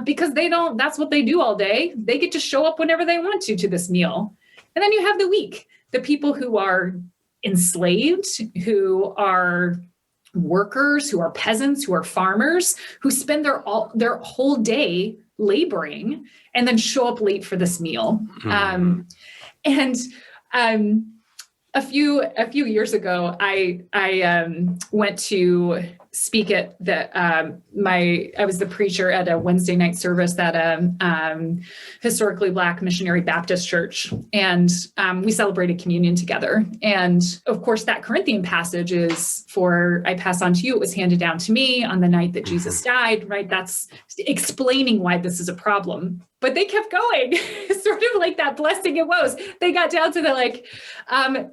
because that's what they do all day, they get to show up whenever they want to this meal. And then you have the weak, the people who are enslaved, who are workers, who are peasants, who are farmers, who spend their whole day laboring and then show up late for this meal. Mm-hmm. A few years ago, I went to speak at I was the preacher at a Wednesday night service at a historically Black missionary Baptist church, and we celebrated communion together. And of course, that Corinthian passage is I pass on to you, it was handed down to me on the night that Jesus died, right? That's explaining why this is a problem. But they kept going, sort of like that blessing and woes. They got down to the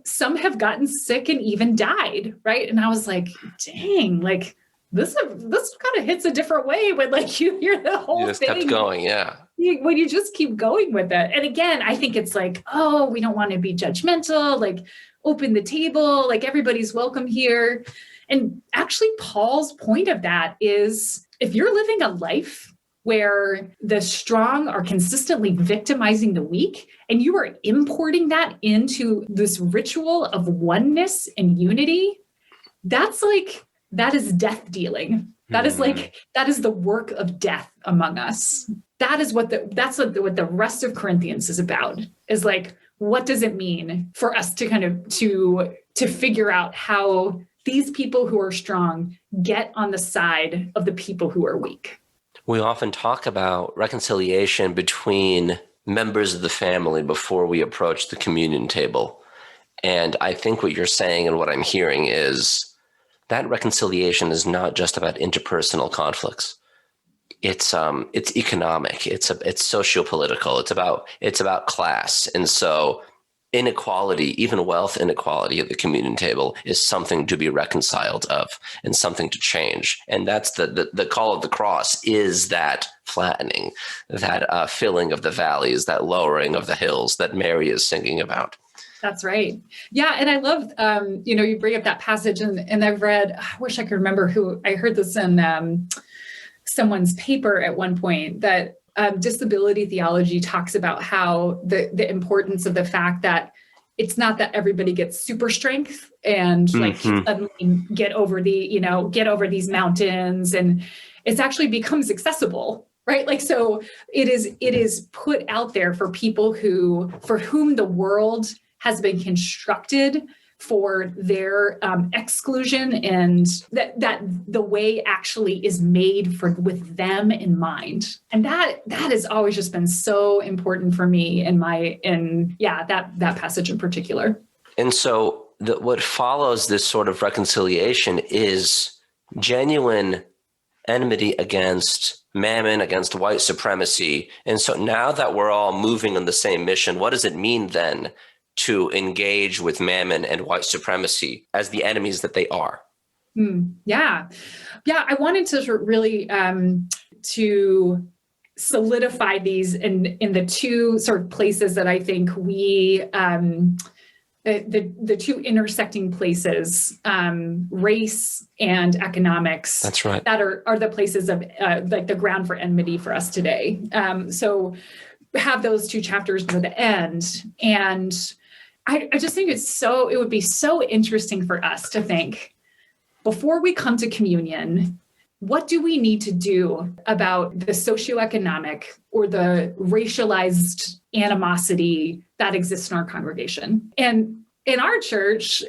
some have gotten sick and even died, right? And I was like, dang, this kind of hits a different way when you hear the whole thing. You just kept going, yeah. when you just keep going with it. And again, I think it's like, oh, we don't want to be judgmental, like open the table, like everybody's welcome here. And actually, Paul's point of that is if you're living a life where the strong are consistently victimizing the weak, and you are importing that into this ritual of oneness and unity, that is death dealing. That is the work of death among us. That is what the rest of Corinthians is about, is like, what does it mean for us to kind of to figure out how these people who are strong get on the side of the people who are weak. We often talk about reconciliation between members of the family before we approach the communion table. And I think what you're saying and what I'm hearing is that reconciliation is not just about interpersonal conflicts. It's economic. It's sociopolitical. It's about class. And so inequality, even wealth inequality at the communion table, is something to be reconciled of and something to change. And that's the call of the cross, is that flattening, that filling of the valleys, that lowering of the hills that Mary is singing about. That's right. Yeah. And I love, you bring up that passage, and I've read, I wish I could remember who, I heard this in someone's paper at one point, that disability theology talks about how the importance of the fact that it's not that everybody gets super strength and like suddenly get over these mountains, and it actually becomes accessible, right? Like, so it is put out there for people for whom the world has been constructed for their exclusion, and that the way actually is made with them in mind. And that has always just been so important for me that passage in particular. And so what follows this sort of reconciliation is genuine enmity against mammon, against white supremacy. And so now that we're all moving on the same mission, what does it mean then to engage with mammon and white supremacy as the enemies that they are? Yeah. I wanted to really to solidify these in the two sort of places that I think we the two intersecting places, race and economics. That's right. That are the places of like the ground for enmity for us today. So have those two chapters near the end. And I just think it would be so interesting for us to think, before we come to communion, what do we need to do about the socioeconomic or the racialized animosity that exists in our congregation? And in our church,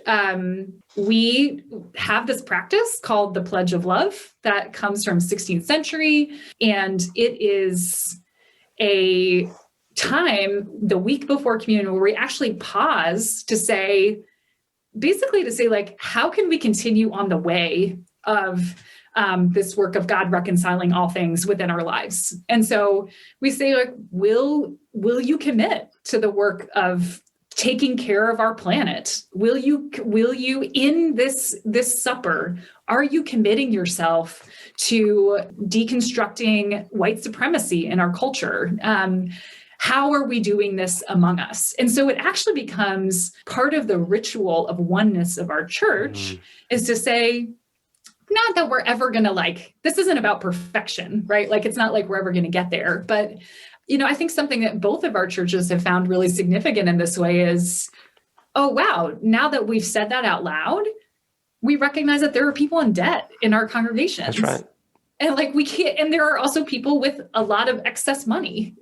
we have this practice called the Pledge of Love that comes from 16th century. And it is a time the week before communion where we actually pause to say, like, how can we continue on the way of this work of God reconciling all things within our lives? And so we say, like, will you commit to the work of taking care of our planet? Will you in this supper, are you committing yourself to deconstructing white supremacy in our culture? How are we doing this among us? And so it actually becomes part of the ritual of oneness of our church is to say, not that we're ever going to this isn't about perfection, right? Like, it's not like we're ever going to get there. But, I think something that both of our churches have found really significant in this way is, oh, wow, now that we've said that out loud, we recognize that there are people in debt in our congregations. That's right. And we can't, and there are also people with a lot of excess money,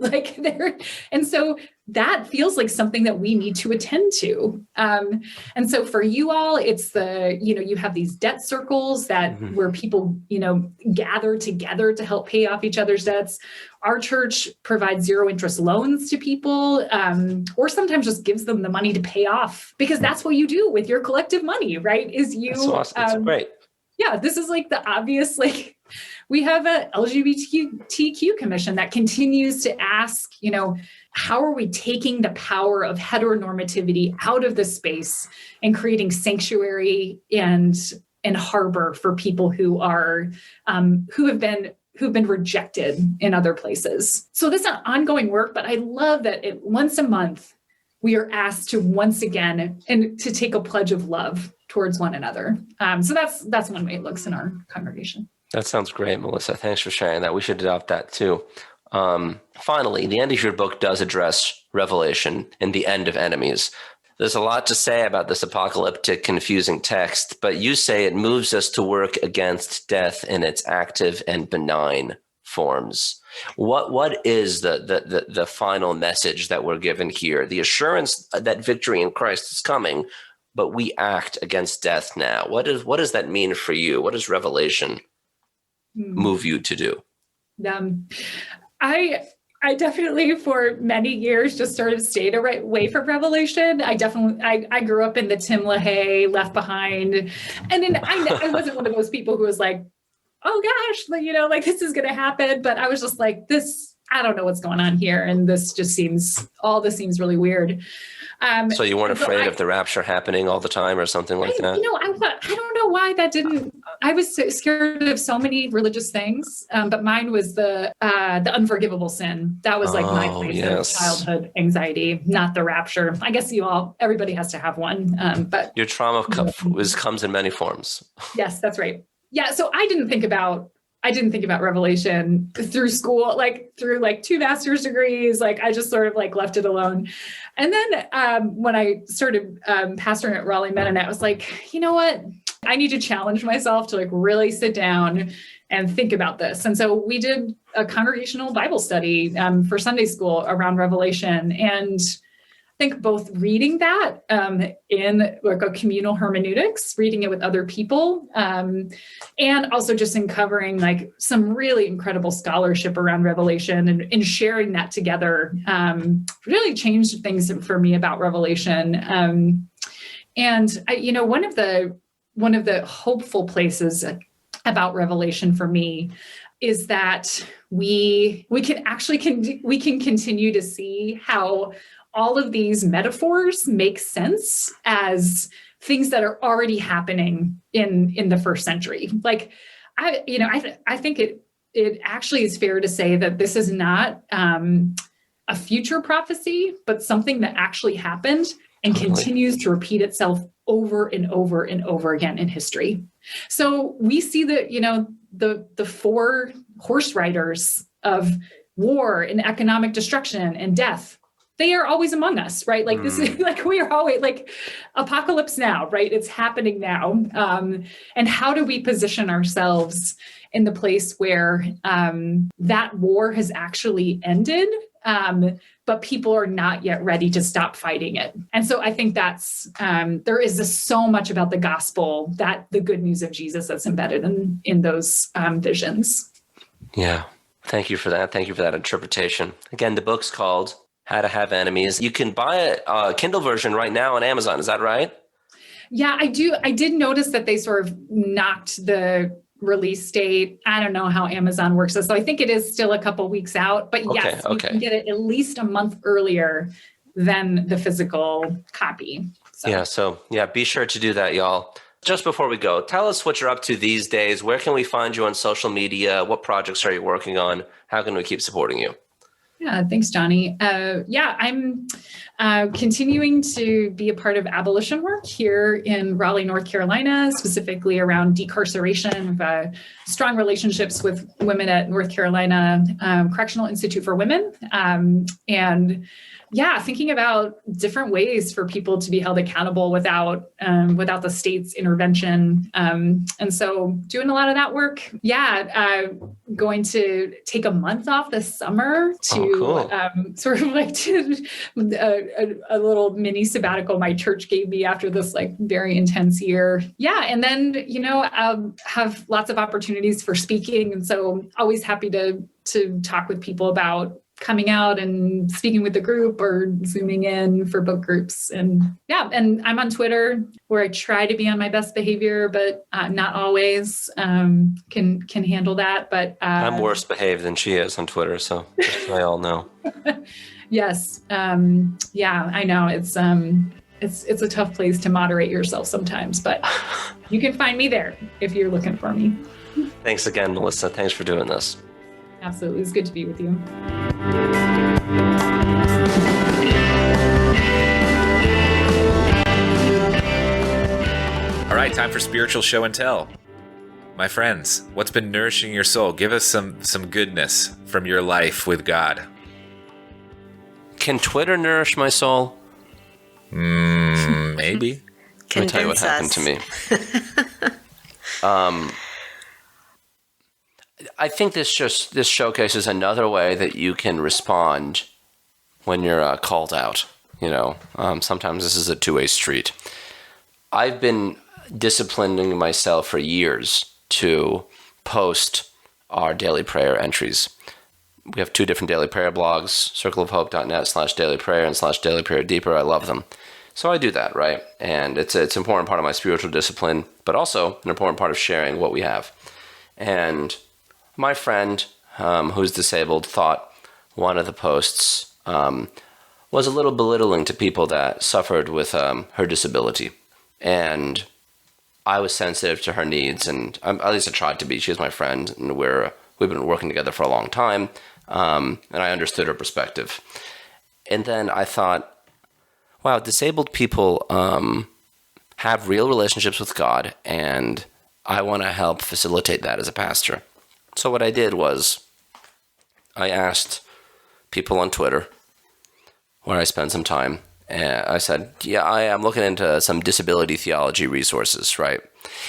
and so that feels like something that we need to attend to. And so for you all, it's you have these debt circles where people, gather together to help pay off each other's debts. Our church provides 0 interest loans to people, or sometimes just gives them the money to pay off, because that's what you do with your collective money, right? That's awesome. That's great. Yeah, this is the obvious, we have a LGBTQ commission that continues to ask, how are we taking the power of heteronormativity out of the space and creating sanctuary and harbor for people who have been who've been rejected in other places. So this is an ongoing work, but I love that once a month, we are asked to once again and to take a pledge of love towards one another. So that's one way it looks in our congregation. That sounds great, Melissa. Thanks for sharing that. We should adopt that too. Finally, the end of your book does address Revelation and the end of enemies. There's a lot to say about this apocalyptic, confusing text, but you say it moves us to work against death in its active and benign forms. What is the final message that we're given here? The assurance that victory in Christ is coming, but we act against death now. What does that mean for you? What does Revelation move you to do? I definitely, for many years, just sort of stayed away from Revelation. I grew up in the Tim LaHaye, Left Behind, and then I wasn't one of those people who was like, oh gosh, like this is going to happen. But I was just like, I don't know what's going on here, and this seems really weird. So you weren't afraid of the rapture happening all the time or something like that? I don't know why that didn't. I was so scared of so many religious things, but mine was the unforgivable sin. That was like my place of childhood anxiety, not the rapture. I guess everybody has to have one. But your trauma comes in many forms. Yes, that's right. Yeah. So I didn't think about Revelation through school, like through 2 master's degrees. Like I just sort of left it alone. And then when I started pastoring at Raleigh Mennonite, I was like, you know what? I need to challenge myself to really sit down and think about this. And so we did a congregational Bible study for Sunday school around Revelation. And I think both reading that in a communal hermeneutics, reading it with other people, and also just uncovering some really incredible scholarship around Revelation and sharing that together really changed things for me about Revelation. And one of the hopeful places about Revelation for me is that we can continue to see how all of these metaphors make sense as things that are already happening in the first century. I think it actually is fair to say that this is not a future prophecy, but something that actually happened and continues to repeat itself over and over and over again in history. So we see the 4 horse riders of war and economic destruction and death. They are always among us, right? This is we are always apocalypse now, right? It's happening now. And how do we position ourselves in the place where that war has actually ended, but people are not yet ready to stop fighting it? And so I think that's, there is so much about the gospel, that the good news of Jesus that's embedded in those visions. Yeah. Thank you for that. Thank you for that interpretation. Again, the book's called How to Have Enemies. You can buy a Kindle version right now on Amazon. Is that right? Yeah, I do. I did notice that they sort of knocked the release date. I don't know how Amazon works. So I think it is still a couple weeks out, but yes, you can get it at least a month earlier than the physical copy. So be sure to do that, y'all. Just before we go, tell us what you're up to these days. Where can we find you on social media? What projects are you working on? How can we keep supporting you? Yeah, thanks, Jonny. I'm continuing to be a part of abolition work here in Raleigh, North Carolina, specifically around decarceration, strong relationships with women at North Carolina Correctional Institute for Women. Thinking about different ways for people to be held accountable without the state's intervention. And so doing a lot of that work. Going to take a month off this summer to sort of a little mini sabbatical my church gave me after this very intense year. And then, have lots of opportunities for speaking. And so always happy to talk with people about coming out and speaking with the group or Zooming in for book groups. And I'm on Twitter, where I try to be on my best behavior, but not always can handle that. But I'm worse behaved than she is on Twitter, so just so I all know. Yes. I know it's a tough place to moderate yourself sometimes, but you can find me there if you're looking for me. Thanks again, Melissa. Thanks for doing this. Absolutely. It's good to be with you. All right, time for spiritual show and tell. My friends, what's been nourishing your soul? Give us some goodness from your life with God. Can Twitter nourish my soul? Maybe. Let me tell you what happened to me. I think this showcases another way that you can respond when you're called out. Sometimes this is a two-way street. I've been disciplining myself for years to post our daily prayer entries. We have 2 different daily prayer blogs, circleofhope.net/dailyprayer and /dailyprayerdeeper. I love them. So I do that, right? And it's an important part of my spiritual discipline, but also an important part of sharing what we have. And my friend, who's disabled, thought one of the posts was a little belittling to people that suffered with her disability. And I was sensitive to her needs, and at least I tried to be. She's my friend, and we've been working together for a long time, and I understood her perspective. And then I thought, wow, disabled people have real relationships with God, and I want to help facilitate that as a pastor. So what I did was I asked people on Twitter, where I spend some time, and I said, yeah, I am looking into some disability theology resources, right?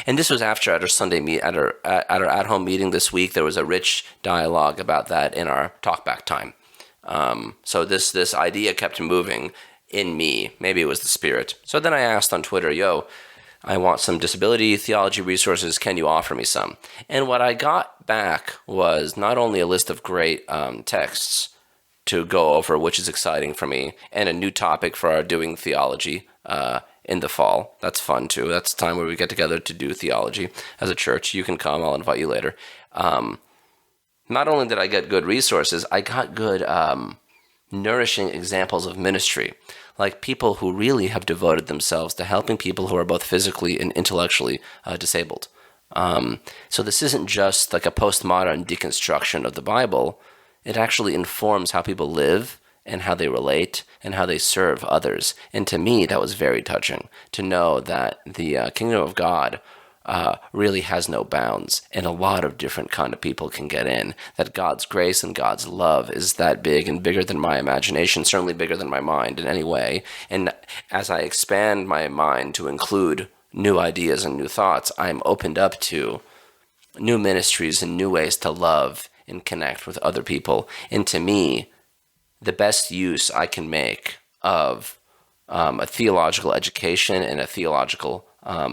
And this was after at our Sunday at our at-home meeting this week. There was a rich dialogue about that in our talkback time. So this idea kept moving in me. Maybe it was the Spirit. So then I asked on Twitter, I want some disability theology resources. Can you offer me some? And what I got back was not only a list of great texts to go over, which is exciting for me, and a new topic for our doing theology in the fall. That's fun too. That's the time where we get together to do theology as a church. You can come. I'll invite you later. Not only did I get good resources, I got good nourishing examples of ministry, like people who really have devoted themselves to helping people who are both physically and intellectually disabled. So this isn't just like a postmodern deconstruction of the Bible. It actually informs how people live and how they relate and how they serve others. And to me, that was very touching to know that the kingdom of God really has no bounds, and a lot of different kind of people can get in, that God's grace and God's love is that big and bigger than my imagination, certainly bigger than my mind in any way. And as I expand my mind to include new ideas and new thoughts, I'm opened up to new ministries and new ways to love and connect with other people. And to me, the best use I can make of a theological education and a theological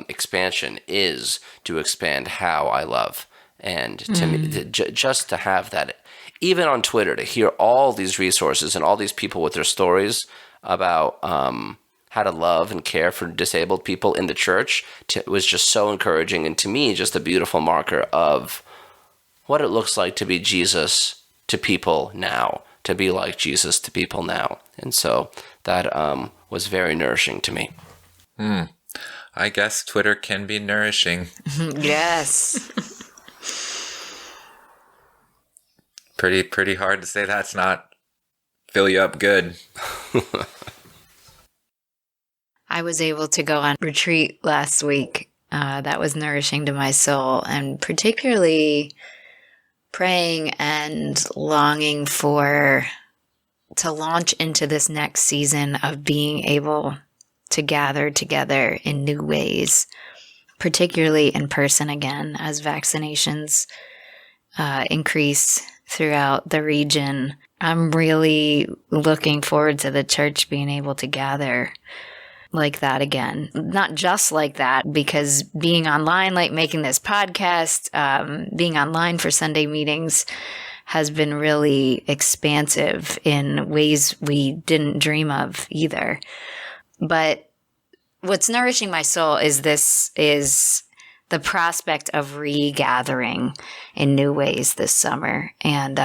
expansion is to expand how I love. And to me, just to have that, even on Twitter, to hear all these resources and all these people with their stories about how to love and care for disabled people in the church, was just so encouraging. And to me, just a beautiful marker of what it looks like to be Jesus to people now, to be like Jesus to people now. And so that was very nourishing to me. I guess Twitter can be nourishing. Yes. Pretty hard to say that's not fill you up good. I was able to go on retreat last week. That was nourishing to my soul, and particularly praying and longing to launch into this next season of being able to gather together in new ways, particularly in person again, as vaccinations increase throughout the region. I'm really looking forward to the church being able to gather like that again. Not just like that, because being online, like making this podcast, being online for Sunday meetings has been really expansive in ways we didn't dream of either. But what's nourishing my soul is the prospect of regathering in new ways this summer. And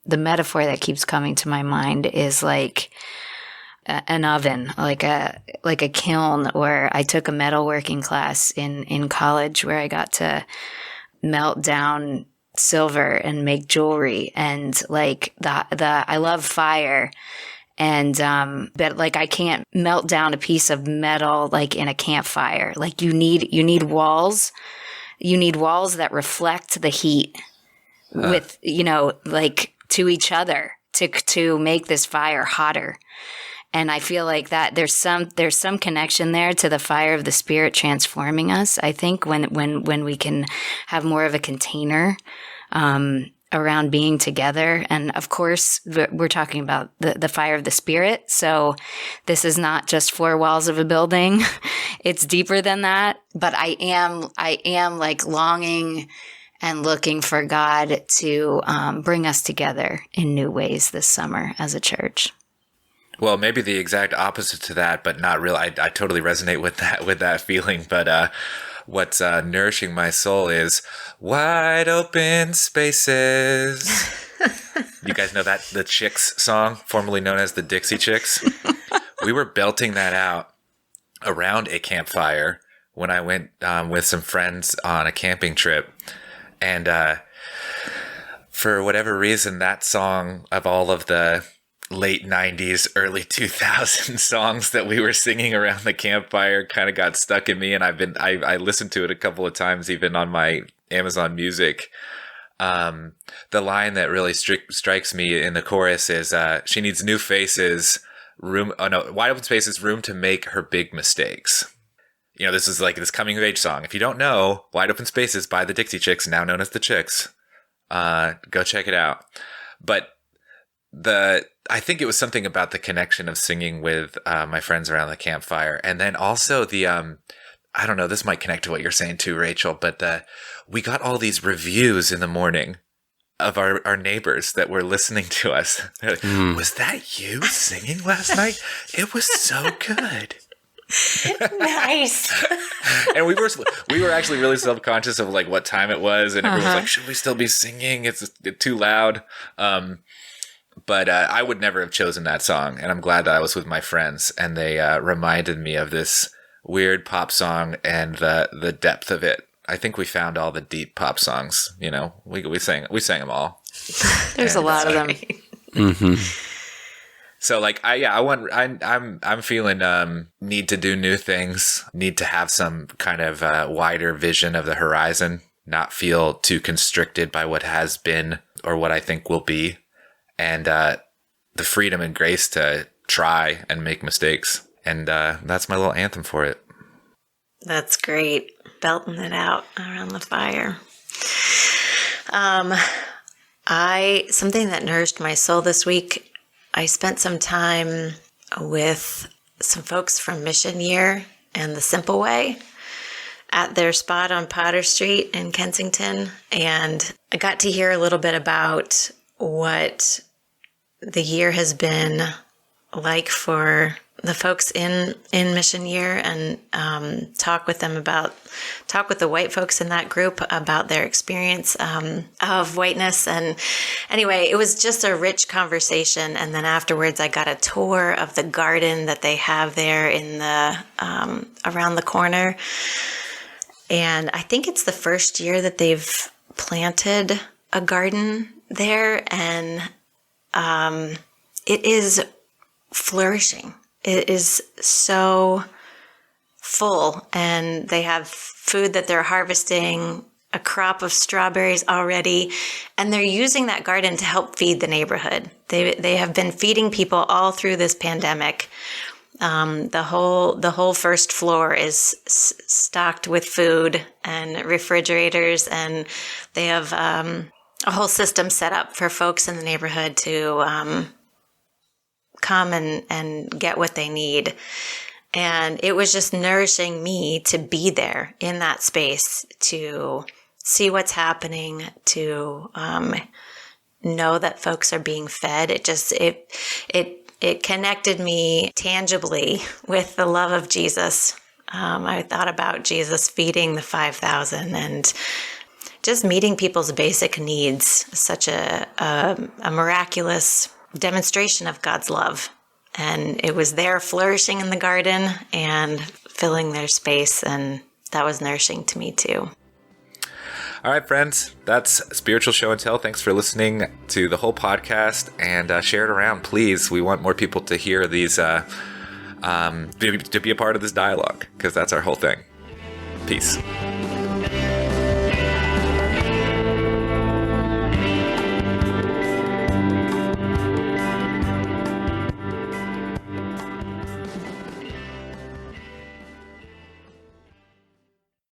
the metaphor that keeps coming to my mind is like an oven, like a kiln. Or I took a metalworking class in college where I got to melt down silver and make jewelry, and like I love fire. And, but like, I can't melt down a piece of metal, like in a campfire. Like you need walls that reflect the heat with, like to each other to make this fire hotter. And I feel like that there's some connection there to the fire of the Spirit transforming us. I think when we can have more of a container, around being together. And of course, we're talking about the fire of the Spirit. So this is not just four walls of a building. It's deeper than that. But I am like longing and looking for God to bring us together in new ways this summer as a church. Well, maybe the exact opposite to that, but not real. I totally resonate with that feeling. But what's nourishing my soul is wide open spaces. You guys know that the Chicks song, formerly known as the Dixie Chicks? We were belting that out around a campfire when I went with some friends on a camping trip. And for whatever reason, that song, of all of the late 90s, early 2000s songs that we were singing around the campfire, kind of got stuck in me. And I listened to it a couple of times, even on my Amazon Music. The line that really strikes me in the chorus is, she needs new faces, wide open spaces, room to make her big mistakes. This is like this coming of age song. If you don't know, Wide Open Spaces by the Dixie Chicks, now known as the Chicks, go check it out. But I think it was something about the connection of singing with my friends around the campfire. And then also the, I don't know, this might connect to what you're saying too, Rachel, but we got all these reviews in the morning of our neighbors that were listening to us. They're like, was that you singing last night? It was so good. Nice. And we were actually really self-conscious of like what time it was. And everyone was like, should we still be singing? It's too loud. But I would never have chosen that song, and I'm glad that I was with my friends, and they reminded me of this weird pop song and the depth of it. I think we found all the deep pop songs. We sang them all. There's a lot of them. Mm-hmm. So like I'm feeling need to do new things, need to have some kind of wider vision of the horizon, not feel too constricted by what has been or what I think will be. And the freedom and grace to try and make mistakes. And that's my little anthem for it. That's great. Belting it out around the fire. Something that nourished my soul this week, I spent some time with some folks from Mission Year and the Simple Way at their spot on Potter Street in Kensington. And I got to hear a little bit about what the year has been like for the folks in Mission Year, and talk with the white folks in that group about their experience of whiteness. And anyway, it was just a rich conversation. And then afterwards, I got a tour of the garden that they have there in the around the corner. And I think it's the first year that they've planted a garden there, and it is flourishing. It is so full, and they have food that they're harvesting, a crop of strawberries already, and they're using that garden to help feed the neighborhood. They have been feeding people all through this pandemic. The whole first floor is stocked with food and refrigerators, and they have a whole system set up for folks in the neighborhood to come and get what they need. And it was just nourishing me to be there in that space, to see what's happening, to know that folks are being fed. It connected me tangibly with the love of Jesus. I thought about Jesus feeding the 5,000 and just meeting people's basic needs, such a miraculous demonstration of God's love. And it was there flourishing in the garden and filling their space. And that was nourishing to me too. All right, friends, that's Spiritual Show and Tell. Thanks for listening to the whole podcast, and share it around, please. We want more people to hear these, to be a part of this dialogue, because that's our whole thing. Peace.